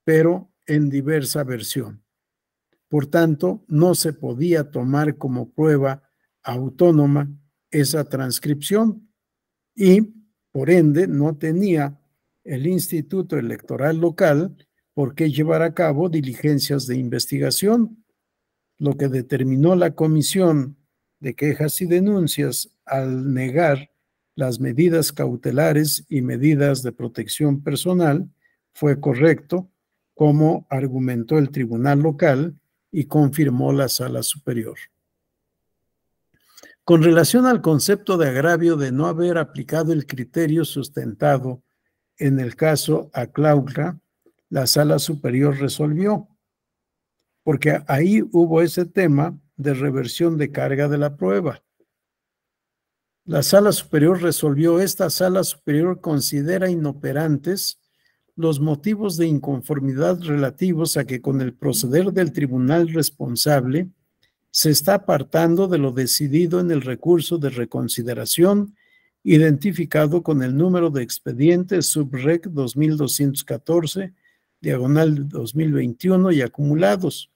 pero en diversa versión. Por tanto, no se podía tomar como prueba autónoma esa transcripción y, por ende, no tenía el Instituto Electoral Local por qué llevar a cabo diligencias de investigación. Lo que determinó la Comisión de Quejas y Denuncias al negar las medidas cautelares y medidas de protección personal fue correcto, como argumentó el Tribunal Local y confirmó la Sala Superior. Con relación al concepto de agravio de no haber aplicado el criterio sustentado en el caso Aclautla, la Sala Superior resolvió, porque ahí hubo ese tema de reversión de carga de la prueba. La Sala Superior resolvió, esta Sala Superior considera inoperantes los motivos de inconformidad relativos a que con el proceder del tribunal responsable se está apartando de lo decidido en el recurso de reconsideración identificado con el número de expediente subrec 2214/2021 y acumulados,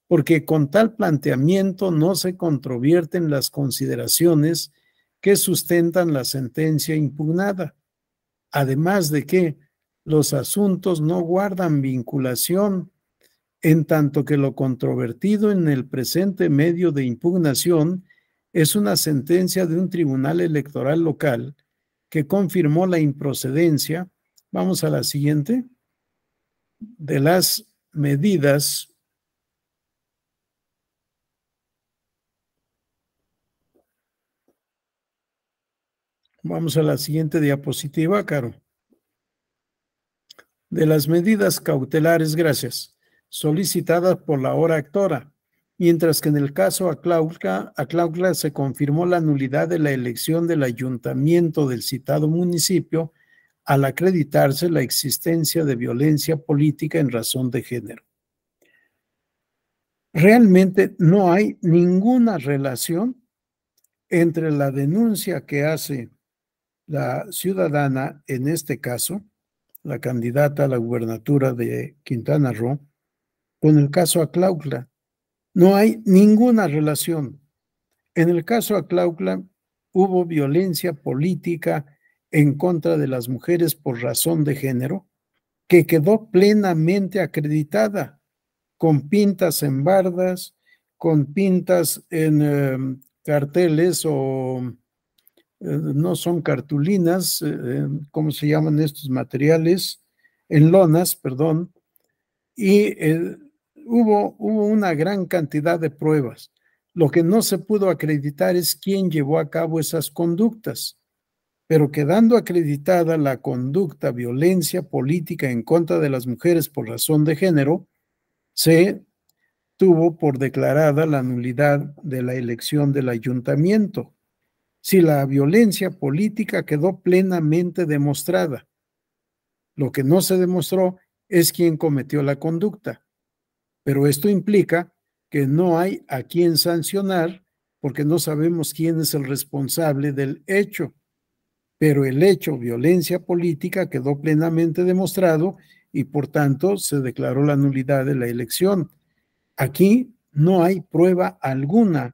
porque con tal planteamiento no se controvierten las consideraciones que sustentan la sentencia impugnada, además de que los asuntos no guardan vinculación, en tanto que lo controvertido en el presente medio de impugnación es una sentencia de un tribunal electoral local que confirmó la improcedencia, vamos a la siguiente, de las medidas vamos a la siguiente diapositiva, Caro. De las medidas cautelares, gracias, solicitadas por la hora actora, mientras que en el caso Aclautla se confirmó la nulidad de la elección del ayuntamiento del citado municipio al acreditarse la existencia de violencia política en razón de género. Realmente no hay ninguna relación entre la denuncia que hace la ciudadana, en este caso, la candidata a la gubernatura de Quintana Roo, con el caso Aclautla. No hay ninguna relación. En el caso Aclautla hubo violencia política en contra de las mujeres por razón de género, que quedó plenamente acreditada, con pintas en bardas, con pintas en carteles o no son cartulinas, ¿cómo se llaman estos materiales? En lonas, perdón, y hubo una gran cantidad de pruebas. Lo que no se pudo acreditar es quién llevó a cabo esas conductas, pero quedando acreditada la conducta, violencia política en contra de las mujeres por razón de género, se tuvo por declarada la nulidad de la elección del ayuntamiento. si la violencia política quedó plenamente demostrada. Lo que no se demostró es quién cometió la conducta, pero esto implica que no hay a quién sancionar porque no sabemos quién es el responsable del hecho. Pero el hecho violencia política quedó plenamente demostrado y por tanto se declaró la nulidad de la elección. Aquí no hay prueba alguna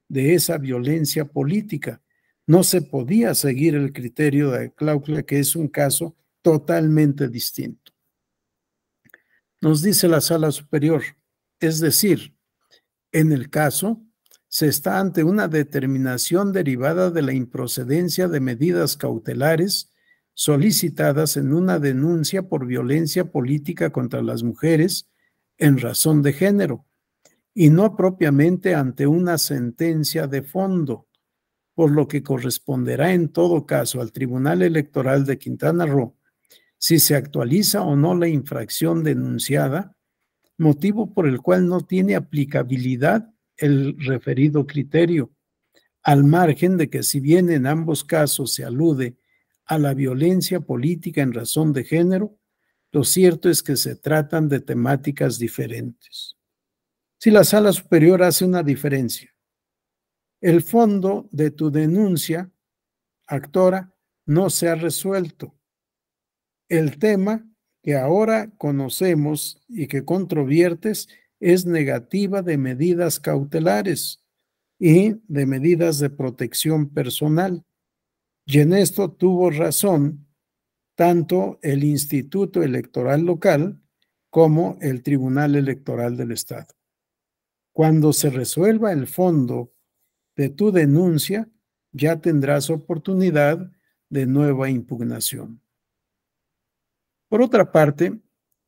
de esa violencia política. No se podía seguir el criterio de Claucla, que es un caso totalmente distinto. Nos dice la Sala Superior, es decir, en el caso se está ante una determinación derivada de la improcedencia de medidas cautelares solicitadas en una denuncia por violencia política contra las mujeres en razón de género, y no propiamente ante una sentencia de fondo, por lo que corresponderá en todo caso al Tribunal Electoral de Quintana Roo si se actualiza o no la infracción denunciada, motivo por el cual no tiene aplicabilidad el referido criterio, al margen de que si bien en ambos casos se alude a la violencia política en razón de género, lo cierto es que se tratan de temáticas diferentes. Si la Sala Superior hace una diferencia, el fondo de tu denuncia, actora, no se ha resuelto. El tema que ahora conocemos y que controviertes es negativa de medidas cautelares y de medidas de protección personal. Y en esto tuvo razón tanto el Instituto Electoral Local como el Tribunal Electoral del Estado. Cuando se resuelva el fondo de tu denuncia, ya tendrás oportunidad de nueva impugnación. Por otra parte,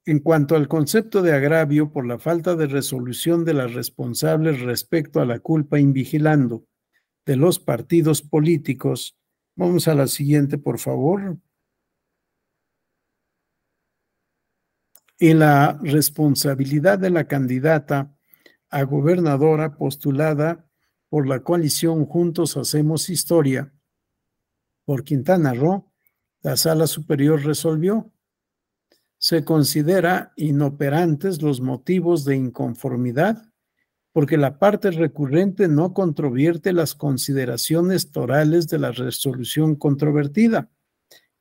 en cuanto al concepto de agravio por la falta de resolución de las responsables respecto a la culpa invigilando de los partidos políticos, vamos a la siguiente, por favor. Y la responsabilidad de la candidata a gobernadora postulada por la coalición Juntos Hacemos Historia por Quintana Roo, la Sala Superior resolvió. Se considera inoperantes los motivos de inconformidad porque la parte recurrente no controvierte las consideraciones torales de la resolución controvertida,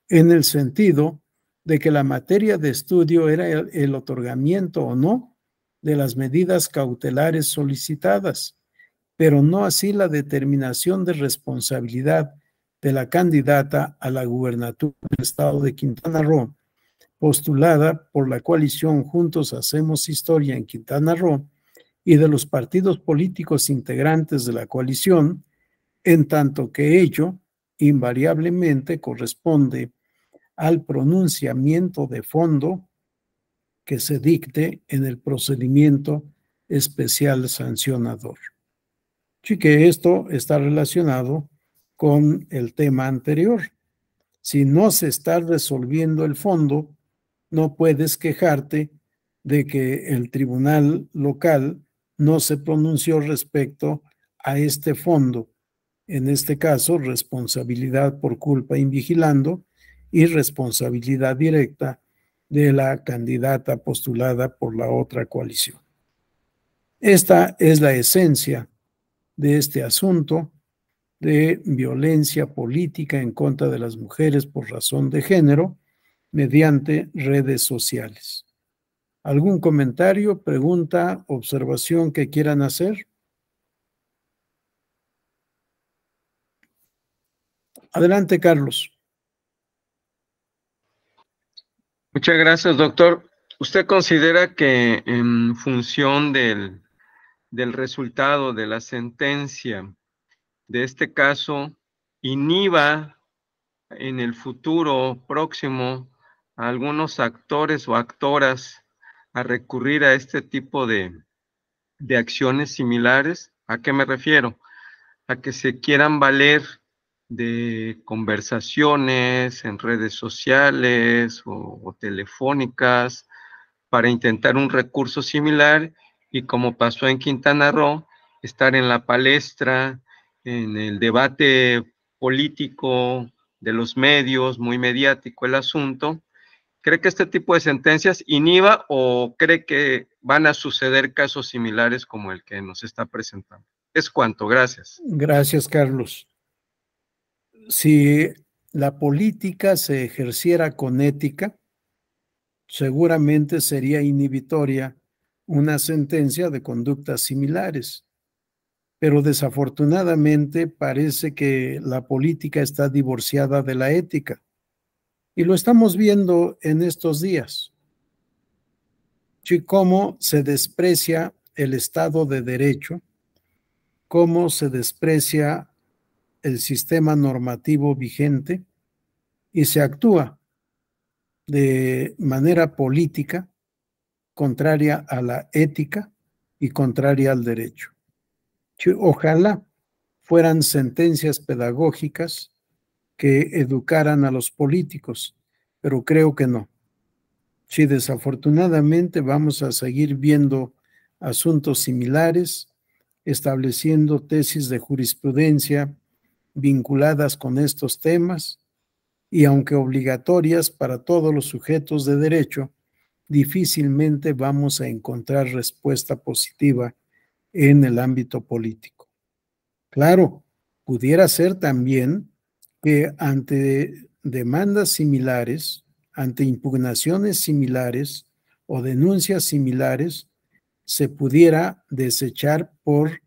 en el sentido de que la materia de estudio era el otorgamiento o no de las medidas cautelares solicitadas, pero no así la determinación de responsabilidad de la candidata a la gubernatura del estado de Quintana Roo, postulada por la coalición Juntos Hacemos Historia en Quintana Roo y de los partidos políticos integrantes de la coalición, en tanto que ello invariablemente corresponde al pronunciamiento de fondo que se dicte en el procedimiento especial sancionador. Así que esto está relacionado con el tema anterior. Si no se está resolviendo el fondo, no puedes quejarte de que el tribunal local no se pronunció respecto a este fondo. En este caso, responsabilidad por culpa invigilando y responsabilidad directa de la candidata postulada por la otra coalición. Esta es la esencia de este asunto de violencia política en contra de las mujeres por razón de género mediante redes sociales. ¿Algún comentario, pregunta, observación que quieran hacer? Adelante, Carlos. Muchas gracias, doctor. ¿Usted considera que en función del resultado de la sentencia de este caso inhiba en el futuro próximo a algunos actores o actoras a recurrir a este tipo de acciones similares? ¿A qué me refiero? A que se quieran valer de conversaciones en redes sociales o telefónicas para intentar un recurso similar y, como pasó en Quintana Roo, estar en la palestra en el debate político de los medios, muy mediático el asunto, ¿cree que este tipo de sentencias inhiba o cree que van a suceder casos similares como el que nos está presentando? Es cuanto, gracias. Gracias, Carlos. Si la política se ejerciera con ética, seguramente sería inhibitoria una sentencia de conductas similares. Pero desafortunadamente parece que la política está divorciada de la ética. Y lo estamos viendo en estos días. Sí, cómo se desprecia el Estado de Derecho, cómo se desprecia el sistema normativo vigente y se actúa de manera política, contraria a la ética y contraria al derecho. Sí, ojalá fueran sentencias pedagógicas que educaran a los políticos, pero creo que no. Sí, desafortunadamente vamos a seguir viendo asuntos similares, estableciendo tesis de jurisprudencia vinculadas con estos temas y aunque obligatorias para todos los sujetos de derecho, difícilmente vamos a encontrar respuesta positiva en el ámbito político. Claro, pudiera ser también que ante demandas similares, ante impugnaciones similares o denuncias similares, se pudiera desechar por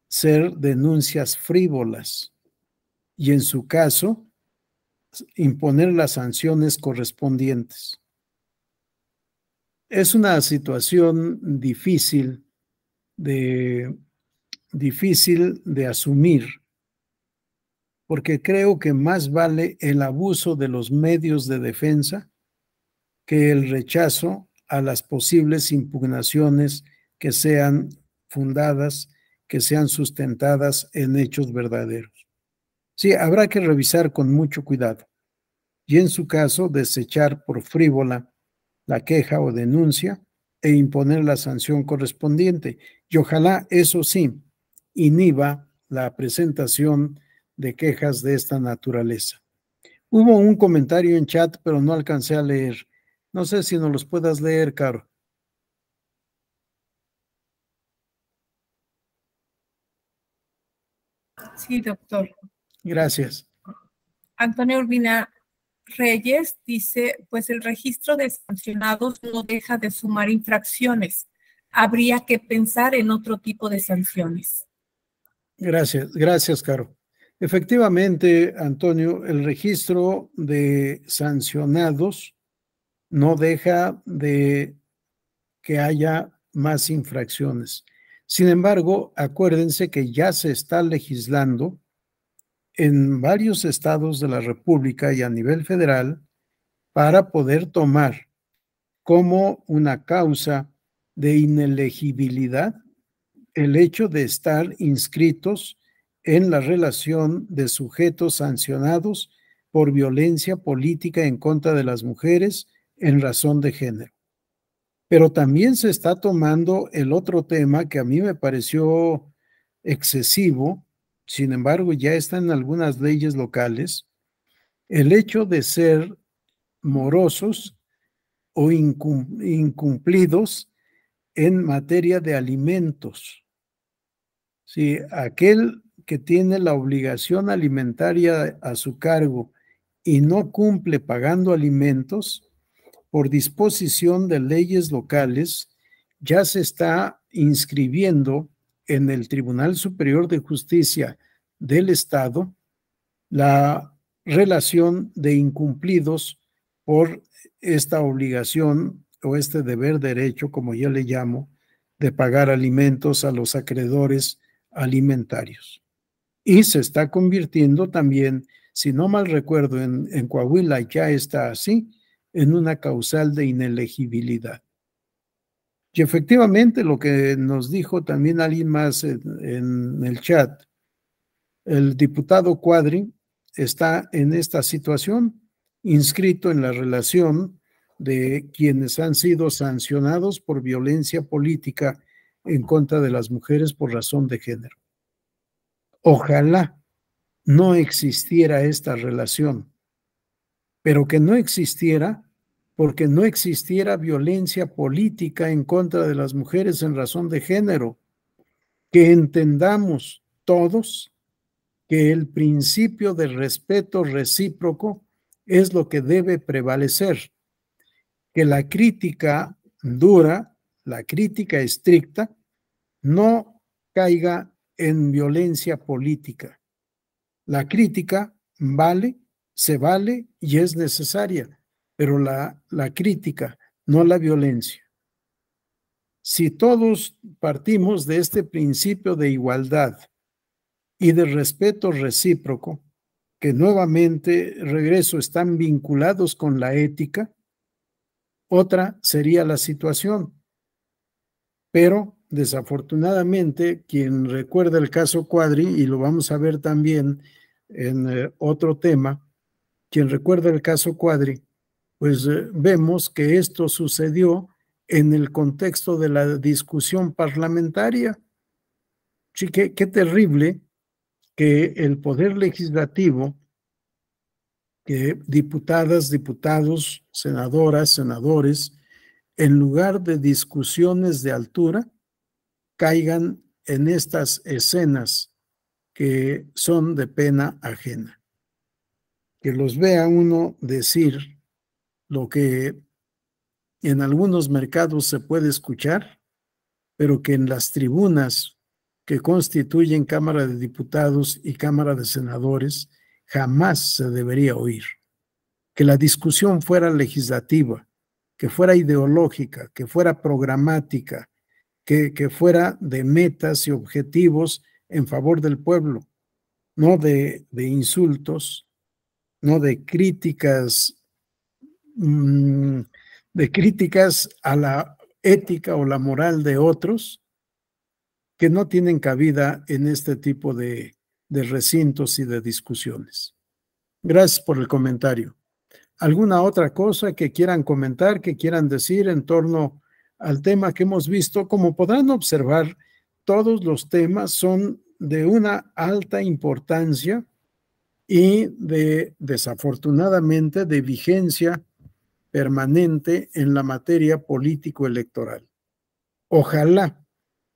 ser denuncias frívolas y en su caso imponer las sanciones correspondientes. Es una situación difícil de asumir, porque creo que más vale el abuso de los medios de defensa que el rechazo a las posibles impugnaciones que sean fundadas, que sean sustentadas en hechos verdaderos. Sí, habrá que revisar con mucho cuidado y en su caso desechar por frívola la queja o denuncia e imponer la sanción correspondiente. Y ojalá, eso sí, inhiba la presentación de quejas de esta naturaleza. Hubo un comentario en chat, pero no alcancé a leer. No sé si nos los puedas leer, Caro. Sí, doctor. Gracias. Antonio Urbina Reyes dice, pues el registro de sancionados no deja de sumar infracciones. Habría que pensar en otro tipo de sanciones. Gracias, Caro. Efectivamente, Antonio, el registro de sancionados no deja de que haya más infracciones. Sin embargo, acuérdense que ya se está legislando en varios estados de la República y a nivel federal para poder tomar como una causa de inelegibilidad el hecho de estar inscritos en la relación de sujetos sancionados por violencia política en contra de las mujeres en razón de género. Pero también se está tomando el otro tema que a mí me pareció excesivo, sin embargo ya está en algunas leyes locales, el hecho de ser morosos o incumplidos en materia de alimentos. Si aquel que tiene la obligación alimentaria a su cargo y no cumple pagando alimentos, por disposición de leyes locales, ya se está inscribiendo en el Tribunal Superior de Justicia del Estado la relación de incumplidos por esta obligación o este deber derecho, como yo le llamo, de pagar alimentos a los acreedores alimentarios. Y se está convirtiendo también, si no mal recuerdo, en Coahuila ya está así, en una causal de inelegibilidad. Y efectivamente lo que nos dijo también alguien más en el chat, el diputado Cuadri está en esta situación, inscrito en la relación de quienes han sido sancionados por violencia política en contra de las mujeres por razón de género. Ojalá no existiera esta relación, pero que no existiera porque no existiera violencia política en contra de las mujeres en razón de género, que entendamos todos que el principio de respeto recíproco es lo que debe prevalecer, que la crítica dura, la crítica estricta, no caiga en violencia política. La crítica vale, se vale y es necesaria, pero la crítica, no la violencia. Si todos partimos de este principio de igualdad y de respeto recíproco, que nuevamente, regreso, están vinculados con la ética, otra sería la situación. Pero desafortunadamente, quien recuerda el caso Quadri, y lo vamos a ver también en otro tema, quien recuerda el caso Quadri, pues vemos que esto sucedió en el contexto de la discusión parlamentaria. Sí, qué terrible que el Poder Legislativo, que diputadas, diputados, senadoras, senadores, en lugar de discusiones de altura, caigan en estas escenas que son de pena ajena. Que los vea uno decir lo que en algunos mercados se puede escuchar, pero que en las tribunas que constituyen Cámara de Diputados y Cámara de Senadores jamás se debería oír. Que la discusión fuera legislativa, que fuera ideológica, que fuera programática, que fuera de metas y objetivos en favor del pueblo, no de insultos, no de críticas a la ética o la moral de otros que no tienen cabida en este tipo de recintos y de discusiones. Gracias por el comentario. ¿Alguna otra cosa que quieran comentar, que quieran decir en torno al tema que hemos visto? Como podrán observar, todos los temas son de una alta importancia y desafortunadamente, de vigencia permanente en la materia político-electoral. Ojalá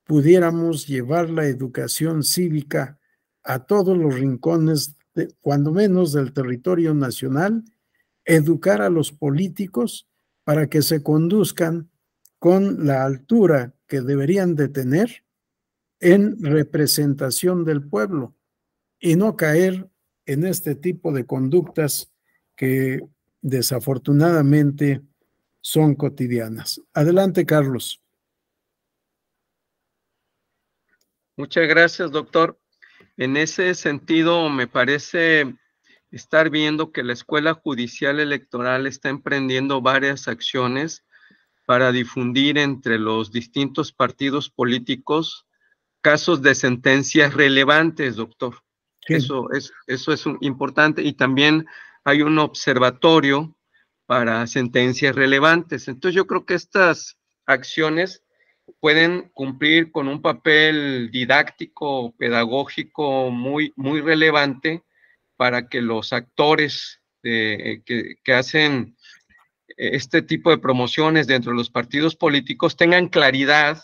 pudiéramos llevar la educación cívica a todos los rincones, cuando menos del territorio nacional, educar a los políticos para que se conduzcan con la altura que deberían de tener en representación del pueblo y no caer en este tipo de conductas que desafortunadamente son cotidianas. Adelante, Carlos. Muchas gracias, doctor. En ese sentido, me parece estar viendo que la Escuela Judicial Electoral está emprendiendo varias acciones para difundir entre los distintos partidos políticos casos de sentencias relevantes, doctor. Sí. Eso es importante. Y también hay un observatorio para sentencias relevantes. Entonces yo creo que estas acciones pueden cumplir con un papel didáctico, pedagógico muy relevante para que los actores que hacen este tipo de promociones dentro de los partidos políticos tengan claridad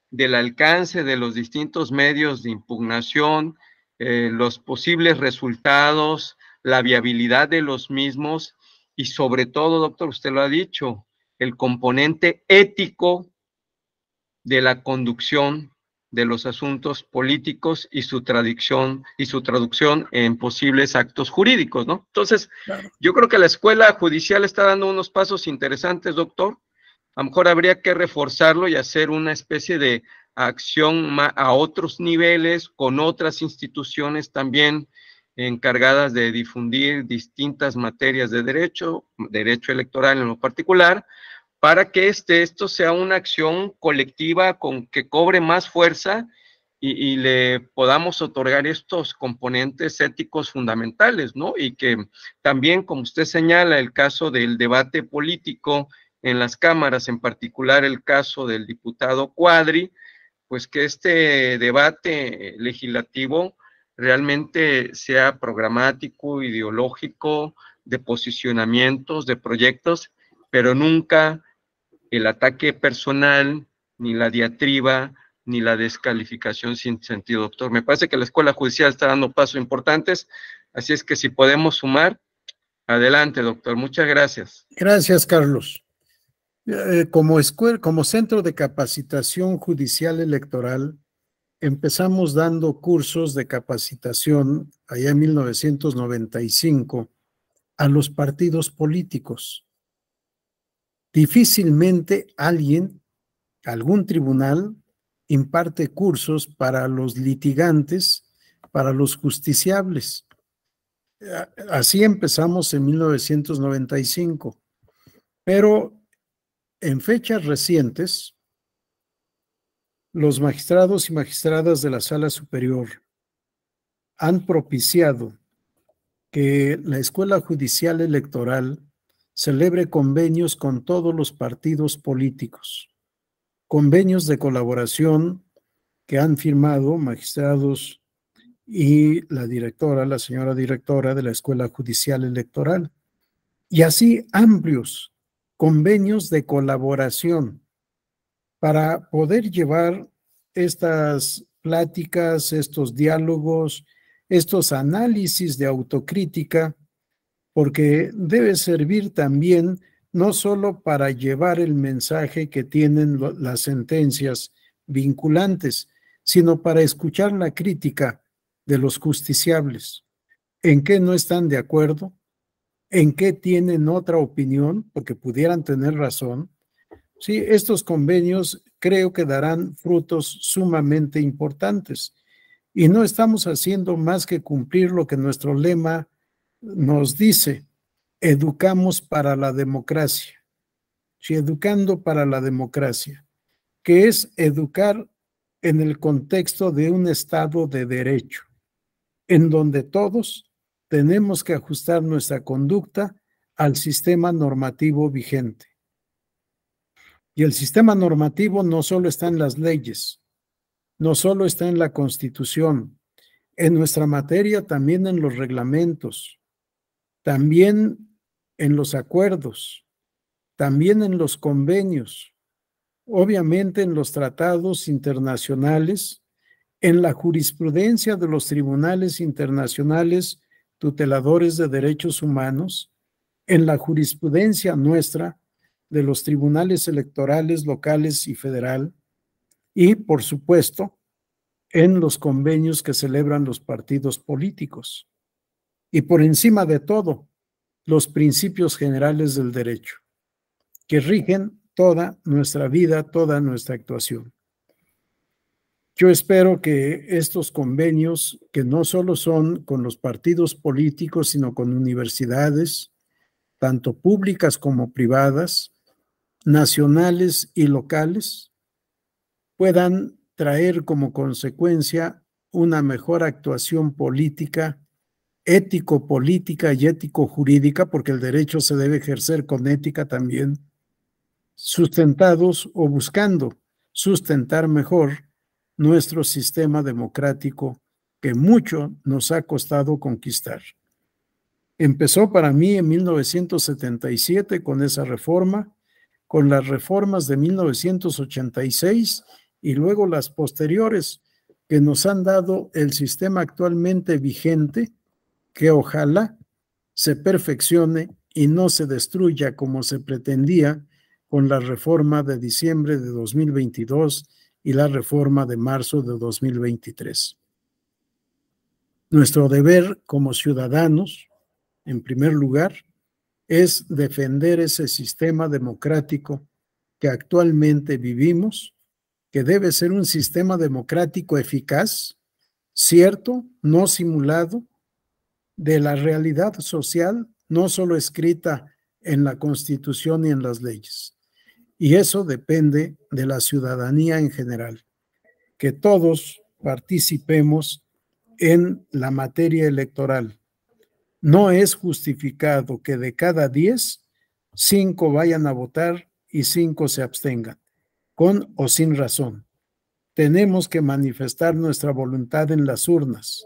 del alcance de los distintos medios de impugnación, los posibles resultados, la viabilidad de los mismos y sobre todo, doctor, usted lo ha dicho, el componente ético de la conducción de los asuntos políticos y su traducción en posibles actos jurídicos, ¿no? Entonces, claro, yo creo que la Escuela Judicial está dando unos pasos interesantes, doctor. A lo mejor habría que reforzarlo y hacer una especie de acción a otros niveles, con otras instituciones también encargadas de difundir distintas materias de derecho electoral en lo particular, para que esto sea una acción colectiva que cobre más fuerza y le podamos otorgar estos componentes éticos fundamentales, ¿no? Y que también, como usted señala, el caso del debate político en las cámaras, en particular el caso del diputado Quadri, pues que este debate legislativo realmente sea programático, ideológico, de posicionamientos, de proyectos, pero nunca el ataque personal, ni la diatriba, ni la descalificación sin sentido, doctor. Me parece que la escuela judicial está dando pasos importantes, así es que si podemos sumar, adelante, doctor. Muchas gracias. Gracias, Carlos. Como centro de capacitación judicial electoral, empezamos dando cursos de capacitación allá en 1995 a los partidos políticos. Difícilmente algún tribunal imparte cursos para los litigantes, para los justiciables. Así empezamos en 1995, pero en fechas recientes, los magistrados y magistradas de la Sala Superior han propiciado que la Escuela Judicial Electoral celebre convenios con todos los partidos políticos, convenios de colaboración que han firmado magistrados y la directora, la señora directora de la Escuela Judicial Electoral, y así amplios convenios de colaboración para poder llevar estas pláticas, estos diálogos, estos análisis de autocrítica, porque debe servir también no solo para llevar el mensaje que tienen las sentencias vinculantes, sino para escuchar la crítica de los justiciables. ¿En qué no están de acuerdo? ¿En qué tienen otra opinión? Porque pudieran tener razón. Sí, estos convenios creo que darán frutos sumamente importantes y no estamos haciendo más que cumplir lo que nuestro lema nos dice: educamos para la democracia. Sí, educando para la democracia, que es educar en el contexto de un Estado de derecho, en donde todos tenemos que ajustar nuestra conducta al sistema normativo vigente. Y el sistema normativo no solo está en las leyes, no solo está en la Constitución, en nuestra materia también en los reglamentos, también en los acuerdos, también en los convenios, obviamente en los tratados internacionales, en la jurisprudencia de los tribunales internacionales tuteladores de derechos humanos, en la jurisprudencia nuestra de los tribunales electorales locales y federal, y, por supuesto, en los convenios que celebran los partidos políticos. Y por encima de todo, los principios generales del derecho, que rigen toda nuestra vida, toda nuestra actuación. Yo espero que estos convenios, que no solo son con los partidos políticos, sino con universidades, tanto públicas como privadas, nacionales y locales, puedan traer como consecuencia una mejor actuación política, ético-política y ético-jurídica, porque el derecho se debe ejercer con ética también, sustentados o buscando sustentar mejor nuestro sistema democrático que mucho nos ha costado conquistar. Empezó para mí en 1977 con esa reforma, con las reformas de 1986 y luego las posteriores que nos han dado el sistema actualmente vigente, que ojalá se perfeccione y no se destruya como se pretendía con la reforma de diciembre de 2022 y la reforma de marzo de 2023. Nuestro deber como ciudadanos, en primer lugar, es defender ese sistema democrático que actualmente vivimos, que debe ser un sistema democrático eficaz, cierto, no simulado, de la realidad social, no solo escrita en la Constitución y en las leyes. Y eso depende de la ciudadanía en general, que todos participemos en la materia electoral. No es justificado que de cada 10, 5 vayan a votar y 5 se abstengan, con o sin razón. Tenemos que manifestar nuestra voluntad en las urnas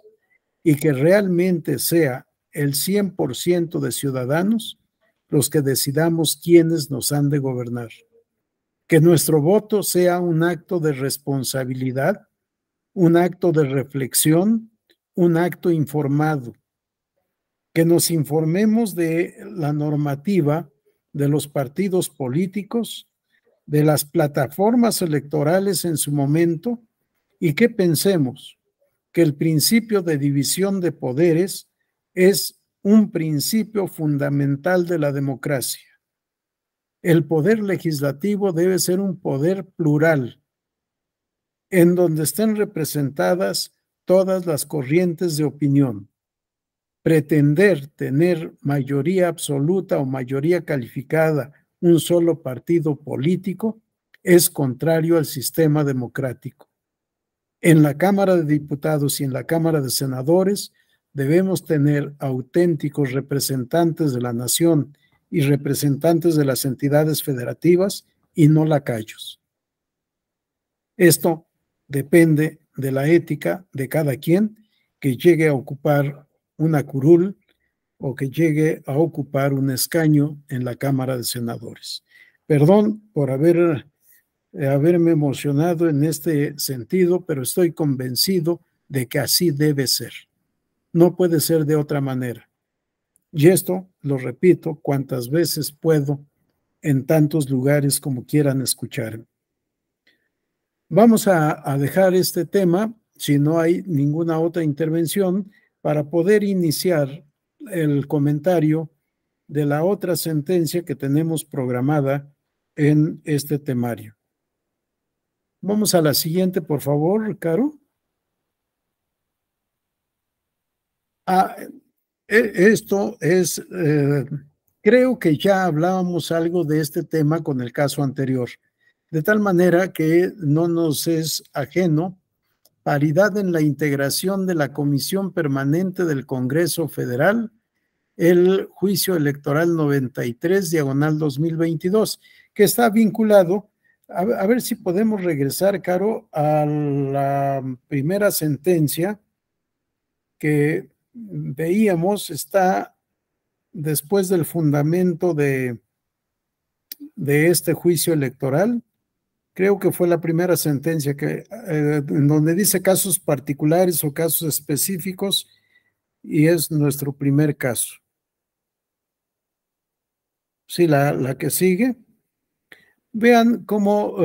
y que realmente sea el 100% de ciudadanos los que decidamos quiénes nos han de gobernar. Que nuestro voto sea un acto de responsabilidad, un acto de reflexión, un acto informado. Que nos informemos de la normativa de los partidos políticos, de las plataformas electorales en su momento, y que pensemos que el principio de división de poderes es un principio fundamental de la democracia. El poder legislativo debe ser un poder plural, en donde estén representadas todas las corrientes de opinión. Pretender tener mayoría absoluta o mayoría calificada, un solo partido político, es contrario al sistema democrático. En la Cámara de Diputados y en la Cámara de Senadores debemos tener auténticos representantes de la nación y representantes de las entidades federativas y no lacayos. Esto depende de la ética de cada quien que llegue a ocupar una curul o que llegue a ocupar un escaño en la Cámara de Senadores. Perdón por haberme emocionado en este sentido, pero estoy convencido de que así debe ser. No puede ser de otra manera. Y esto lo repito cuantas veces puedo en tantos lugares como quieran escucharme. Vamos a dejar este tema, si no hay ninguna otra intervención, para poder iniciar el comentario de la otra sentencia que tenemos programada en este temario. Vamos a la siguiente, por favor, Caro. Esto es, creo que ya hablábamos algo de este tema con el caso anterior, de tal manera que no nos es ajeno. Paridad en la integración de la Comisión Permanente del Congreso Federal, el juicio electoral 93/2022, que está vinculado, a ver si podemos regresar, Caro, a la primera sentencia que veíamos, está después del fundamento de este juicio electoral. Creo que fue la primera sentencia en donde dice casos particulares o casos específicos, y es nuestro primer caso. Sí, la que sigue. Vean cómo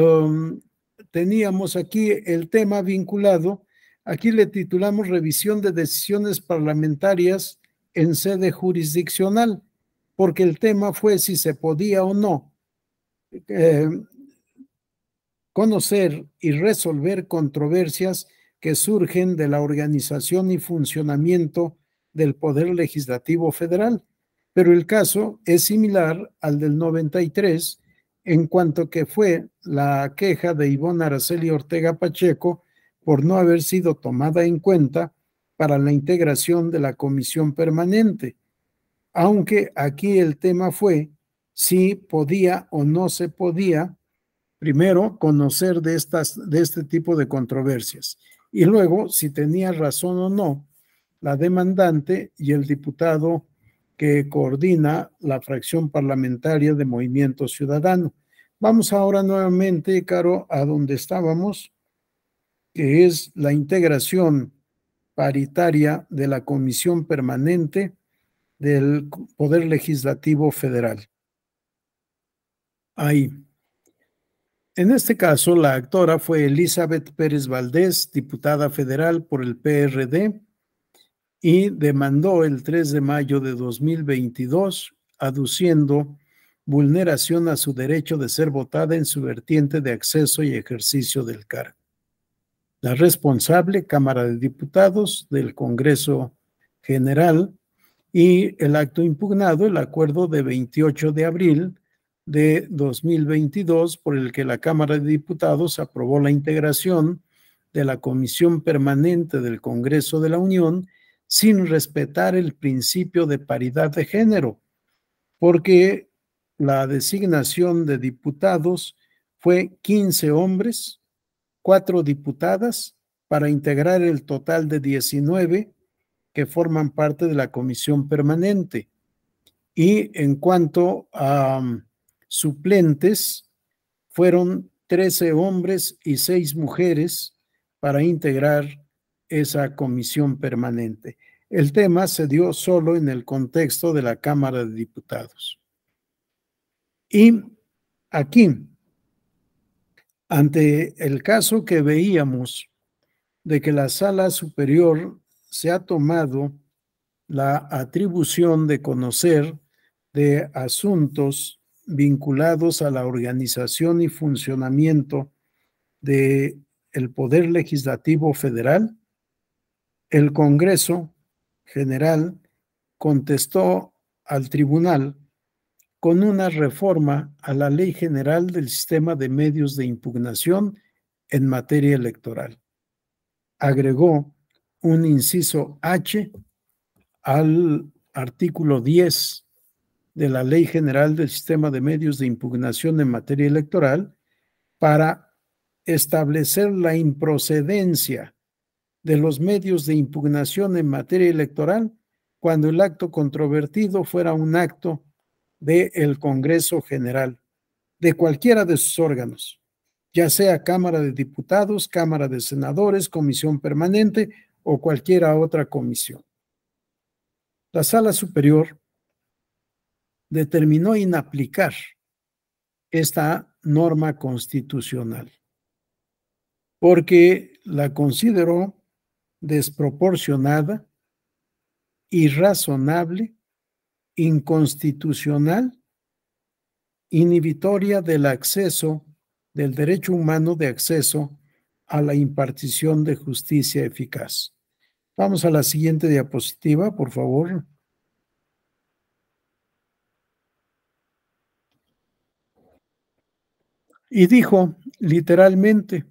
teníamos aquí el tema vinculado. Aquí le titulamos Revisión de decisiones parlamentarias en sede jurisdiccional, porque el tema fue si se podía o no conocer y resolver controversias que surgen de la organización y funcionamiento del Poder Legislativo Federal. Pero el caso es similar al del 93, en cuanto que fue la queja de Ivonne Araceli Ortega Pacheco por no haber sido tomada en cuenta para la integración de la comisión permanente, aunque aquí el tema fue si podía o no se podía, primero, conocer de este tipo de controversias, y luego, si tenía razón o no, la demandante y el diputado que coordina la fracción parlamentaria de Movimiento Ciudadano. Vamos ahora nuevamente, Caro, a donde estábamos, que es la integración paritaria de la Comisión Permanente del Poder Legislativo Federal. Ahí. En este caso, la actora fue Elizabeth Pérez Valdés, diputada federal por el PRD, y demandó el 3 de mayo de 2022, aduciendo vulneración a su derecho de ser votada en su vertiente de acceso y ejercicio del cargo. La responsable, Cámara de Diputados del Congreso General, y el acto impugnado, el acuerdo de 28 de abril de 2022, por el que la Cámara de Diputados aprobó la integración de la Comisión Permanente del Congreso de la Unión sin respetar el principio de paridad de género, porque la designación de diputados fue 15 hombres, 4 diputadas, para integrar el total de 19, que forman parte de la comisión permanente. Y en cuanto a suplentes, fueron 13 hombres y 6 mujeres para integrar esa comisión permanente. El tema se dio solo en el contexto de la Cámara de Diputados. Y aquí, ante el caso que veíamos de que la Sala Superior se ha tomado la atribución de conocer de asuntos vinculados a la organización y funcionamiento del Poder Legislativo Federal, el Congreso General contestó al tribunal con una reforma a la Ley General del Sistema de Medios de Impugnación en materia electoral. Agregó un inciso H al artículo 10 de la Ley General del Sistema de Medios de Impugnación en materia electoral para establecer la improcedencia de los medios de impugnación en materia electoral cuando el acto controvertido fuera un acto del Congreso General, de cualquiera de sus órganos, ya sea Cámara de Diputados, Cámara de Senadores, Comisión Permanente o cualquier otra comisión. La Sala Superior determinó inaplicar esta norma constitucional porque la consideró desproporcionada, irrazonable, inconstitucional, inhibitoria del acceso, del derecho humano de acceso a la impartición de justicia eficaz. Vamos a la siguiente diapositiva, por favor. Y dijo, literalmente,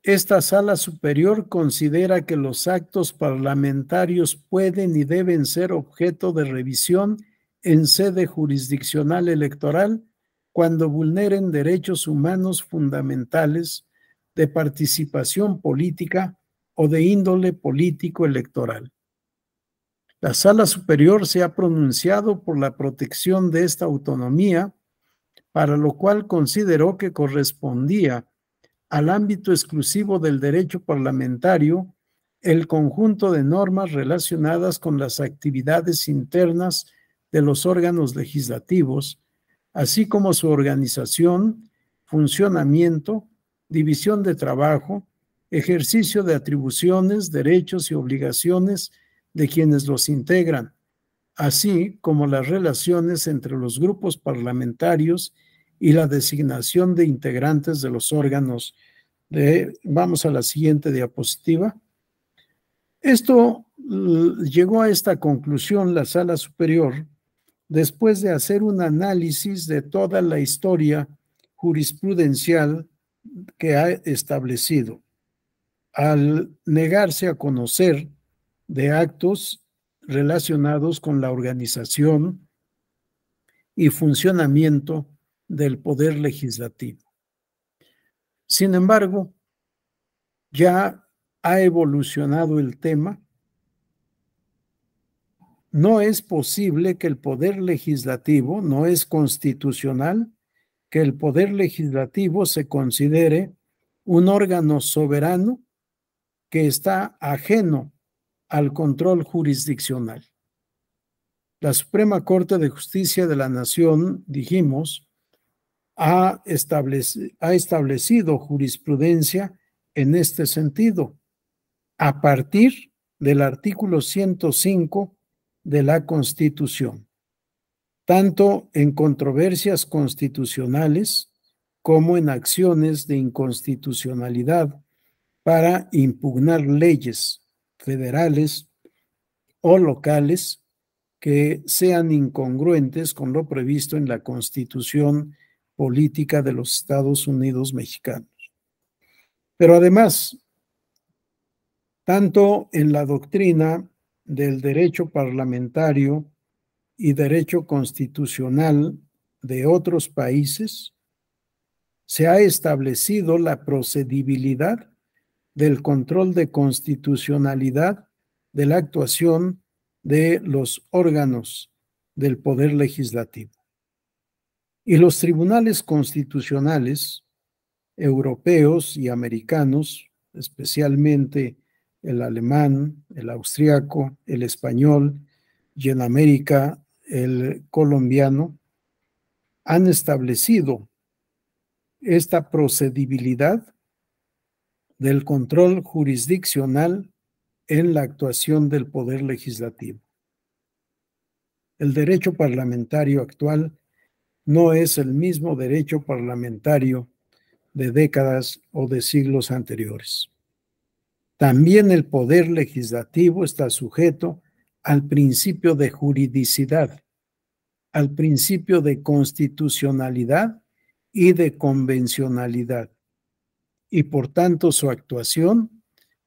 esta Sala Superior considera que los actos parlamentarios pueden y deben ser objeto de revisión en sede jurisdiccional electoral cuando vulneren derechos humanos fundamentales de participación política o de índole político electoral. La Sala Superior se ha pronunciado por la protección de esta autonomía, para lo cual consideró que correspondía al ámbito exclusivo del derecho parlamentario el conjunto de normas relacionadas con las actividades internas de los órganos legislativos, así como su organización, funcionamiento, división de trabajo, ejercicio de atribuciones, derechos y obligaciones de quienes los integran, así como las relaciones entre los grupos parlamentarios y la designación de integrantes de los órganos. Vamos a la siguiente diapositiva. Esto llegó a esta conclusión la Sala Superior después de hacer un análisis de toda la historia jurisprudencial que ha establecido, al negarse a conocer de actos relacionados con la organización y funcionamiento del Poder Legislativo. Sin embargo, ya ha evolucionado el tema. No es posible que el Poder Legislativo, no es constitucional que el Poder Legislativo se considere un órgano soberano que está ajeno al control jurisdiccional. La Suprema Corte de Justicia de la Nación, dijimos, ha establecido jurisprudencia en este sentido, a partir del artículo 105 de la Constitución, tanto en controversias constitucionales como en acciones de inconstitucionalidad para impugnar leyes federales o locales que sean incongruentes con lo previsto en la Constitución Política de los Estados Unidos Mexicanos. Pero además, tanto en la doctrina del derecho parlamentario y derecho constitucional de otros países, se ha establecido la procedibilidad del control de constitucionalidad de la actuación de los órganos del poder legislativo. Y los tribunales constitucionales europeos y americanos, especialmente el alemán, el austriaco, el español y en América el colombiano, han establecido esta procedibilidad del control jurisdiccional en la actuación del poder legislativo. El derecho parlamentario actual no es el mismo derecho parlamentario de décadas o de siglos anteriores. También el poder legislativo está sujeto al principio de juridicidad, al principio de constitucionalidad y de convencionalidad, y por tanto su actuación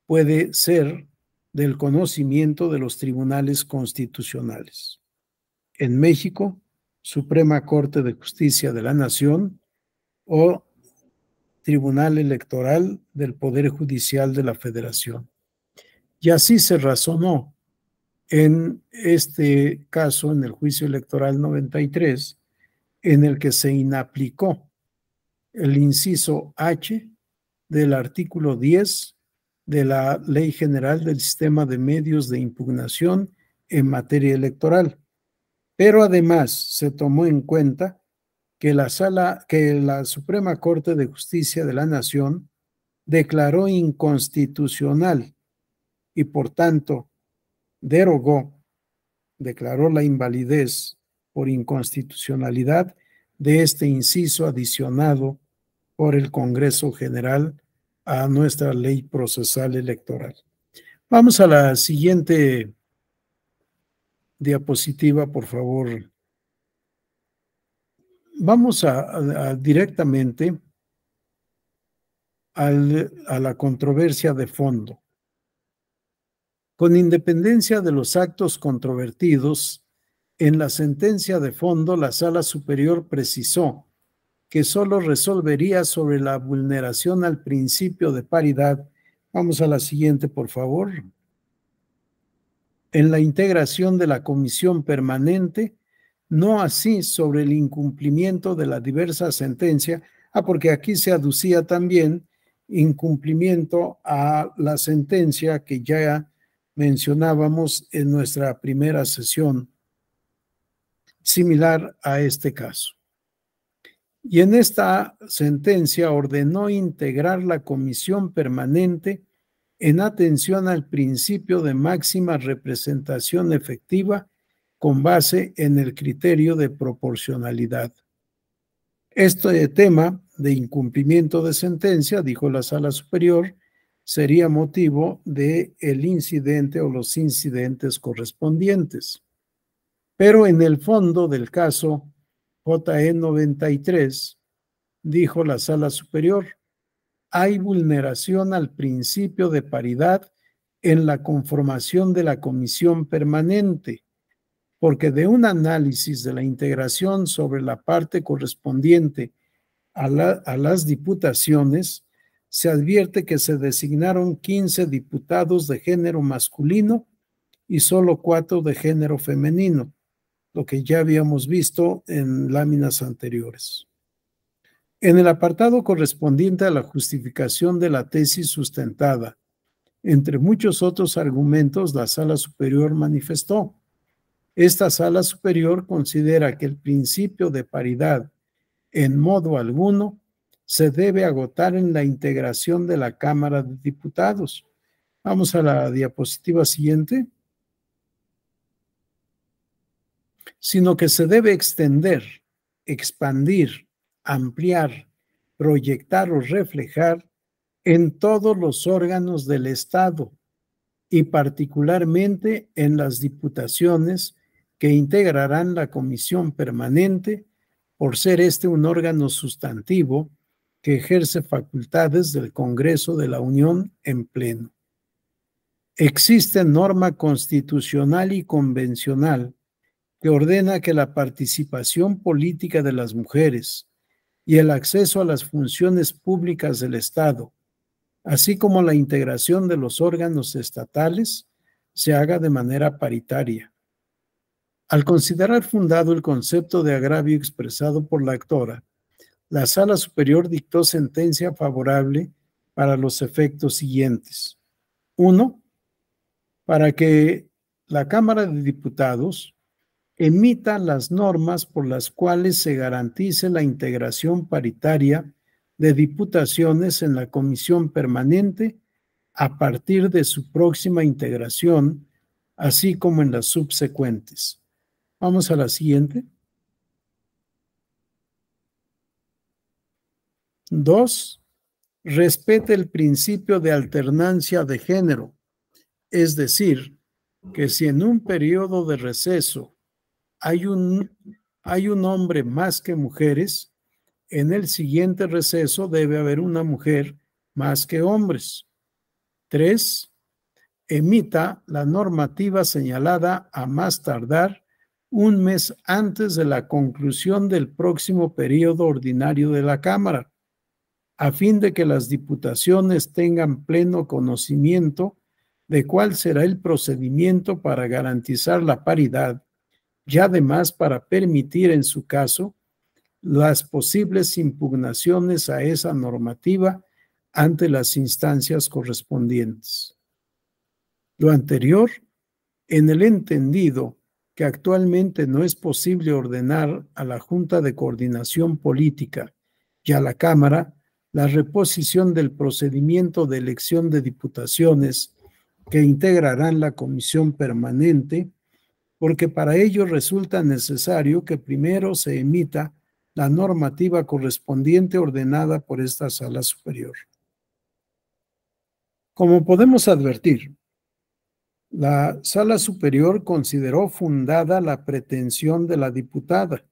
puede ser del conocimiento de los tribunales constitucionales. En México, Suprema Corte de Justicia de la Nación o Tribunal Electoral del Poder Judicial de la Federación. Y así se razonó en este caso, en el juicio electoral 93, en el que se inaplicó el inciso H del artículo 10 de la Ley General del Sistema de Medios de Impugnación en materia electoral. Pero además se tomó en cuenta que la Suprema Corte de Justicia de la Nación declaró inconstitucional y por tanto declaró la invalidez por inconstitucionalidad de este inciso adicionado por el Congreso General a nuestra ley procesal electoral. Vamos a la siguiente diapositiva, por favor. Vamos directamente a la controversia de fondo. Con independencia de los actos controvertidos, en la sentencia de fondo la Sala Superior precisó que solo resolvería sobre la vulneración al principio de paridad. Vamos a la siguiente, por favor. En la integración de la comisión permanente, no así sobre el incumplimiento de la diversa sentencia, porque aquí se aducía también incumplimiento a la sentencia que ya mencionábamos en nuestra primera sesión, similar a este caso. Y en esta sentencia ordenó integrar la comisión permanente en atención al principio de máxima representación efectiva con base en el criterio de proporcionalidad. Este tema de incumplimiento de sentencia, dijo la Sala Superior, sería motivo del incidente o los incidentes correspondientes. Pero en el fondo del caso JE 93, dijo la Sala Superior, hay vulneración al principio de paridad en la conformación de la comisión permanente, porque de un análisis de la integración sobre la parte correspondiente a las diputaciones, se advierte que se designaron 15 diputados de género masculino y solo 4 de género femenino, lo que ya habíamos visto en láminas anteriores. En el apartado correspondiente a la justificación de la tesis sustentada, entre muchos otros argumentos, la Sala Superior manifestó: esta Sala Superior considera que el principio de paridad en modo alguno se debe agotar en la integración de la Cámara de Diputados. Vamos a la diapositiva siguiente. Sino que se debe extender, expandir, ampliar, proyectar o reflejar en todos los órganos del Estado y particularmente en las diputaciones que integrarán la comisión permanente, por ser este un órgano sustantivo que ejerce facultades del Congreso de la Unión en pleno. Existe norma constitucional y convencional que ordena que la participación política de las mujeres y el acceso a las funciones públicas del Estado, así como la integración de los órganos estatales, se haga de manera paritaria. Al considerar fundado el concepto de agravio expresado por la actora, la Sala Superior dictó sentencia favorable para los efectos siguientes. 1. Para que la Cámara de Diputados emita las normas por las cuales se garantice la integración paritaria de diputaciones en la comisión permanente a partir de su próxima integración, así como en las subsecuentes. Vamos a la siguiente. 2. Respete el principio de alternancia de género, es decir, que si en un periodo de receso hay un hombre más que mujeres, en el siguiente receso debe haber una mujer más que hombres. 3. Emita la normativa señalada a más tardar un mes antes de la conclusión del próximo periodo ordinario de la Cámara, a fin de que las diputaciones tengan pleno conocimiento de cuál será el procedimiento para garantizar la paridad y además para permitir en su caso las posibles impugnaciones a esa normativa ante las instancias correspondientes. Lo anterior, en el entendido que actualmente no es posible ordenar a la Junta de Coordinación Política y a la Cámara la reposición del procedimiento de elección de diputaciones que integrarán la comisión permanente, porque para ello resulta necesario que primero se emita la normativa correspondiente ordenada por esta Sala Superior. Como podemos advertir, la Sala Superior consideró fundada la pretensión de la diputada.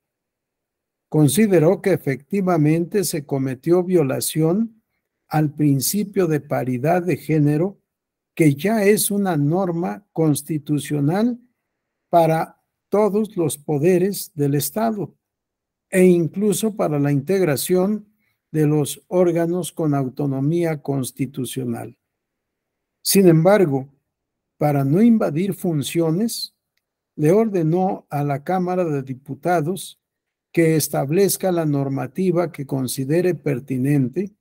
Consideró que efectivamente se cometió violación al principio de paridad de género, que ya es una norma constitucional para todos los poderes del Estado e incluso para la integración de los órganos con autonomía constitucional. Sin embargo, para no invadir funciones, le ordenó a la Cámara de Diputados que establezca la normativa que considere pertinente,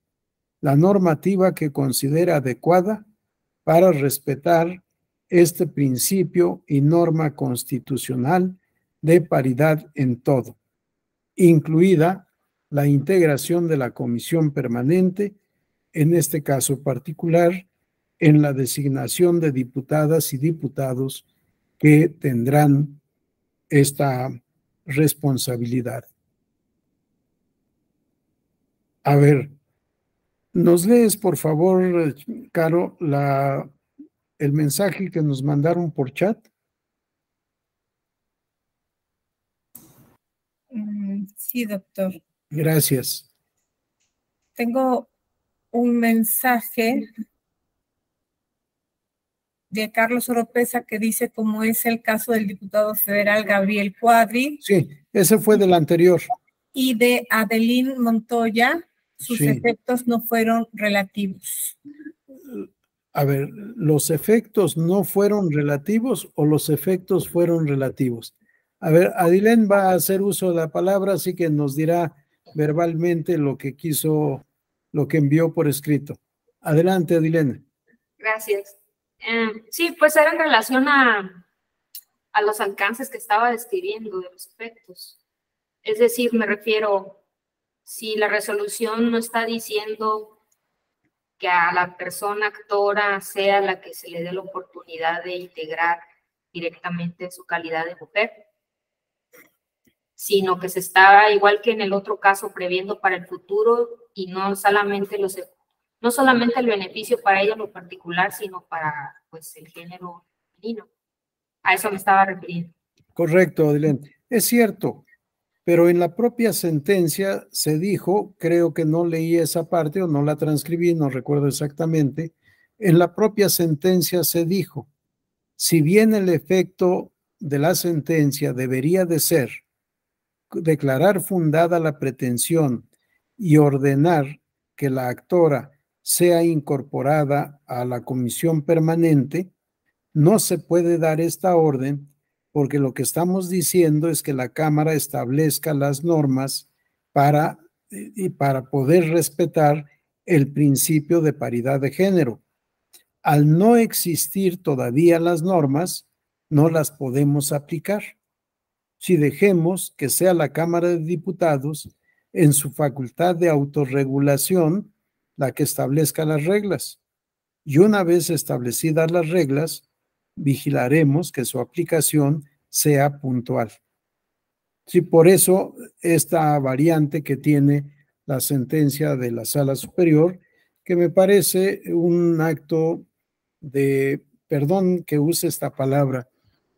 la normativa que considere adecuada para respetar este principio y norma constitucional de paridad en todo, incluida la integración de la comisión permanente, en este caso particular, en la designación de diputadas y diputados que tendrán esta responsabilidad. A ver, ¿nos lees, por favor, Caro, el mensaje que nos mandaron por chat? Sí, doctor. Gracias. Tengo un mensaje de Carlos Oropesa que dice, como es el caso del diputado federal Gabriel Cuadri. Sí, ese fue del anterior. Y de Adeline Montoya, sus Sí. efectos no fueron relativos. A ver, ¿los efectos no fueron relativos o los efectos fueron relativos? A ver, Adilén va a hacer uso de la palabra, así que nos dirá verbalmente lo que quiso, lo que envió por escrito. Adelante, Adilén. Gracias. Sí, pues era en relación a los alcances que estaba describiendo de los efectos. Es decir, me refiero, si la resolución no está diciendo que a la persona actora sea la que se le dé la oportunidad de integrar directamente su calidad de mujer, sino que se está, igual que en el otro caso, previendo para el futuro y no solamente el beneficio para ella en lo particular, sino para pues el género femenino. A eso me estaba refiriendo. Correcto, Adilén. Es cierto, pero en la propia sentencia se dijo, creo que no leí esa parte o no la transcribí, no recuerdo exactamente, en la propia sentencia se dijo, si bien el efecto de la sentencia debería de ser declarar fundada la pretensión y ordenar que la actora sea incorporada a la comisión permanente, No se puede dar esta orden porque lo que estamos diciendo es que la Cámara establezca las normas para poder respetar el principio de paridad de género. Al no existir todavía las normas, no las podemos aplicar. Si dejemos que sea la Cámara de Diputados, en su facultad de autorregulación, la que establezca las reglas. Y una vez establecidas las reglas, vigilaremos que su aplicación sea puntual. Sí, por eso esta variante que tiene la sentencia de la Sala Superior, que me parece un acto de, perdón que use esta palabra,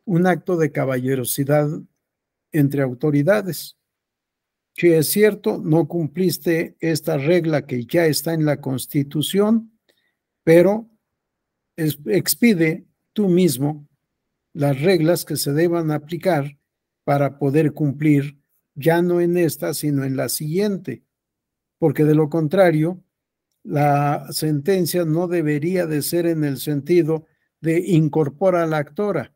un acto de caballerosidad entre autoridades. Si es cierto, no cumpliste esta regla que ya está en la Constitución, pero expide tú mismo las reglas que se deban aplicar para poder cumplir, ya no en esta, sino en la siguiente, porque de lo contrario, la sentencia no debería de ser en el sentido de incorpora a la actora.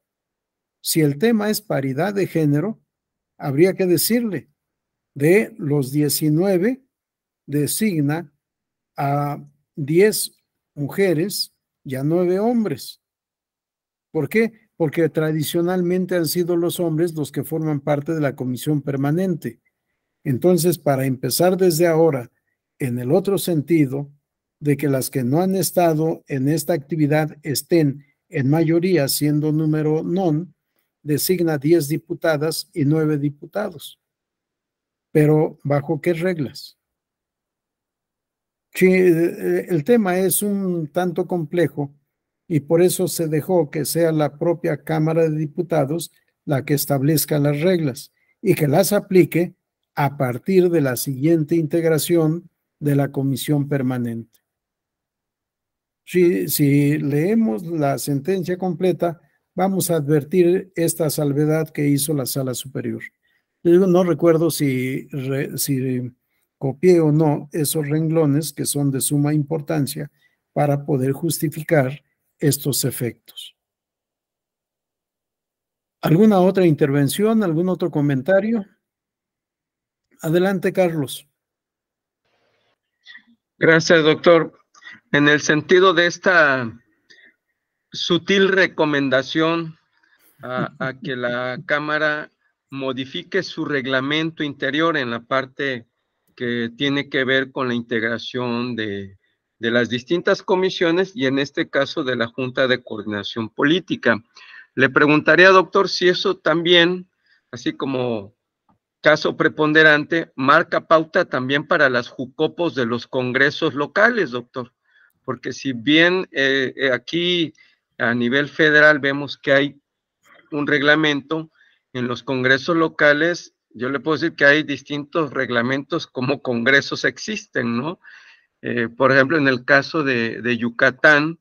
Si el tema es paridad de género, habría que decirle, de los 19, designa a 10 mujeres y a 9 hombres. ¿Por qué? Porque tradicionalmente han sido los hombres los que forman parte de la comisión permanente. Entonces, para empezar desde ahora, en el otro sentido, de que las que no han estado en esta actividad estén en mayoría, siendo número non, designa 10 diputadas y 9 diputados. Pero, ¿bajo qué reglas? Sí, el tema es un tanto complejo y por eso se dejó que sea la propia Cámara de Diputados la que establezca las reglas y que las aplique a partir de la siguiente integración de la comisión permanente. Si leemos la sentencia completa, vamos a advertir esta salvedad que hizo la Sala Superior. Yo no recuerdo si copié o no esos renglones que son de suma importancia para poder justificar estos efectos. ¿Alguna otra intervención? ¿Algún otro comentario? Adelante, Carlos. Gracias, doctor. En el sentido de esta sutil recomendación a que la Cámara modifique su reglamento interior en la parte que tiene que ver con la integración de las distintas comisiones y en este caso de la Junta de Coordinación Política. Le preguntaría, doctor, si eso también, así como caso preponderante, marca pauta también para las JUCOPOS de los congresos locales, doctor, porque si bien aquí a nivel federal vemos que hay un reglamento, en los congresos locales, yo le puedo decir que hay distintos reglamentos como congresos existen, ¿no? Por ejemplo, en el caso de Yucatán,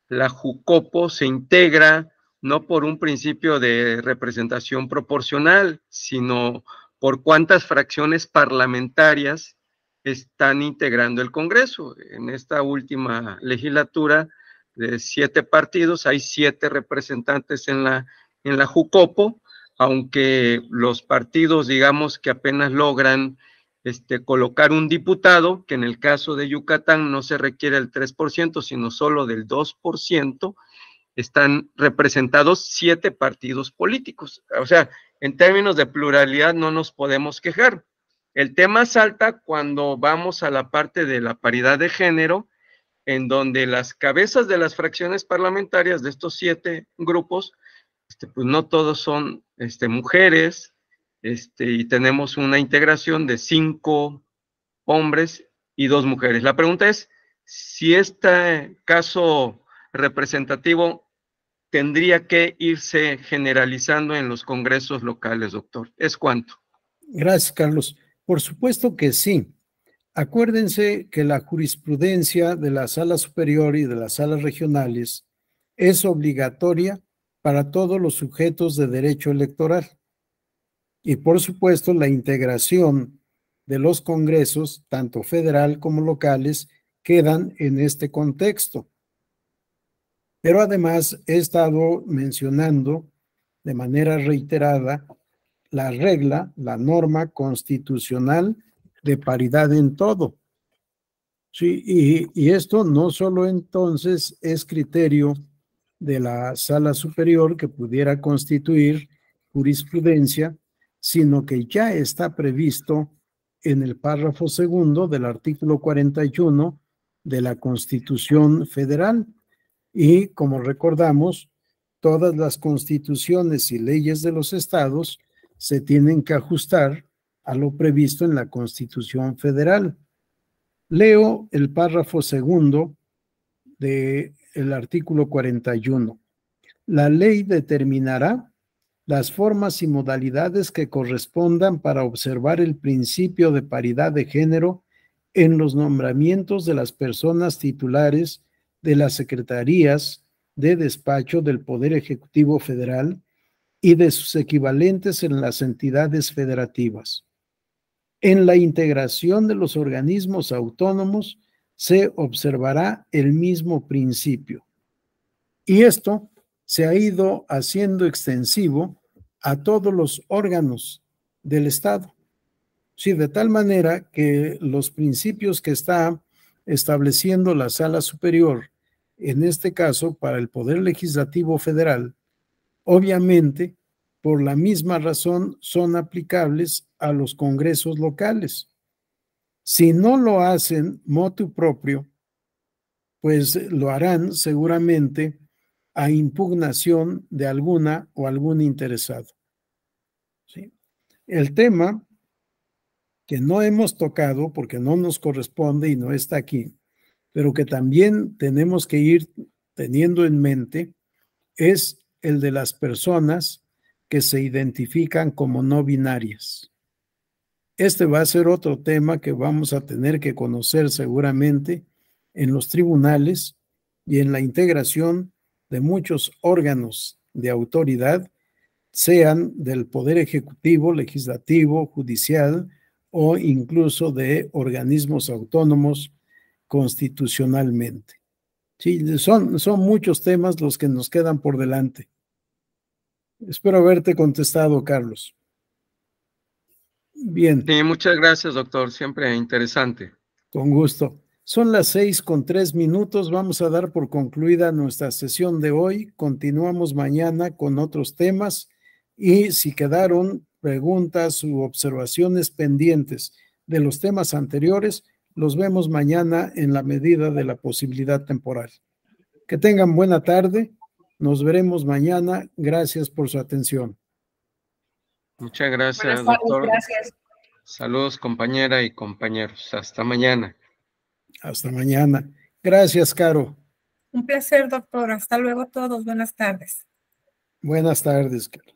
la JUCOPO se integra no por un principio de representación proporcional, sino por cuántas fracciones parlamentarias están integrando el Congreso. En esta última legislatura de 7 partidos, hay 7 representantes en la JUCOPO, aunque los partidos, digamos, que apenas logran colocar un diputado, que en el caso de Yucatán no se requiere el 3%, sino solo del 2%, están representados 7 partidos políticos. O sea, en términos de pluralidad no nos podemos quejar. El tema salta cuando vamos a la parte de la paridad de género, en donde las cabezas de las fracciones parlamentarias de estos 7 grupos, pues no todos son mujeres, y tenemos una integración de 5 hombres y 2 mujeres. La pregunta es si este caso representativo tendría que irse generalizando en los congresos locales, doctor. ¿Es cuánto? Gracias, Carlos. Por supuesto que sí. Acuérdense que la jurisprudencia de la Sala Superior y de las salas regionales es obligatoria para todos los sujetos de derecho electoral. Y por supuesto, la integración de los congresos, tanto federal como locales, quedan en este contexto. Pero además he estado mencionando de manera reiterada la regla, la norma constitucional de paridad en todo. Sí, y esto no solo entonces es criterio de la sala superior que pudiera constituir jurisprudencia, sino que ya está previsto en el párrafo segundo del artículo 41 de la Constitución Federal. Y como recordamos, todas las constituciones y leyes de los estados se tienen que ajustar a lo previsto en la Constitución Federal. Leo el párrafo segundo del artículo 41. La ley determinará las formas y modalidades que correspondan para observar el principio de paridad de género en los nombramientos de las personas titulares de las secretarías de despacho del Poder Ejecutivo Federal y de sus equivalentes en las entidades federativas. En la integración de los organismos autónomos se observará el mismo principio. Y esto se ha ido haciendo extensivo a todos los órganos del Estado. Sí, de tal manera que los principios que está estableciendo la Sala Superior, en este caso para el Poder Legislativo Federal, obviamente, por la misma razón, son aplicables a los congresos locales. Si no lo hacen motu proprio, pues lo harán seguramente a impugnación de alguna o algún interesado. ¿Sí? El tema que no hemos tocado porque no nos corresponde y no está aquí, pero que también tenemos que ir teniendo en mente, es el de las personas que se identifican como no binarias. Este va a ser otro tema que vamos a tener que conocer seguramente en los tribunales y en la integración de muchos órganos de autoridad, sean del Poder Ejecutivo, Legislativo, Judicial o incluso de organismos autónomos constitucionalmente. Sí, son muchos temas los que nos quedan por delante. Espero haberte contestado, Carlos. Bien. Sí, muchas gracias, doctor. Siempre interesante. Con gusto. Son las 6:03. Vamos a dar por concluida nuestra sesión de hoy. Continuamos mañana con otros temas y si quedaron preguntas u observaciones pendientes de los temas anteriores, los vemos mañana en la medida de la posibilidad temporal. Que tengan buena tarde. Nos veremos mañana. Gracias por su atención. Muchas gracias, Buenas tardes, doctor. gracias. Saludos, compañera y compañeros. Hasta mañana. Hasta mañana. Gracias, Caro. Un placer, doctor. Hasta luego todos. Buenas tardes. Buenas tardes, Caro.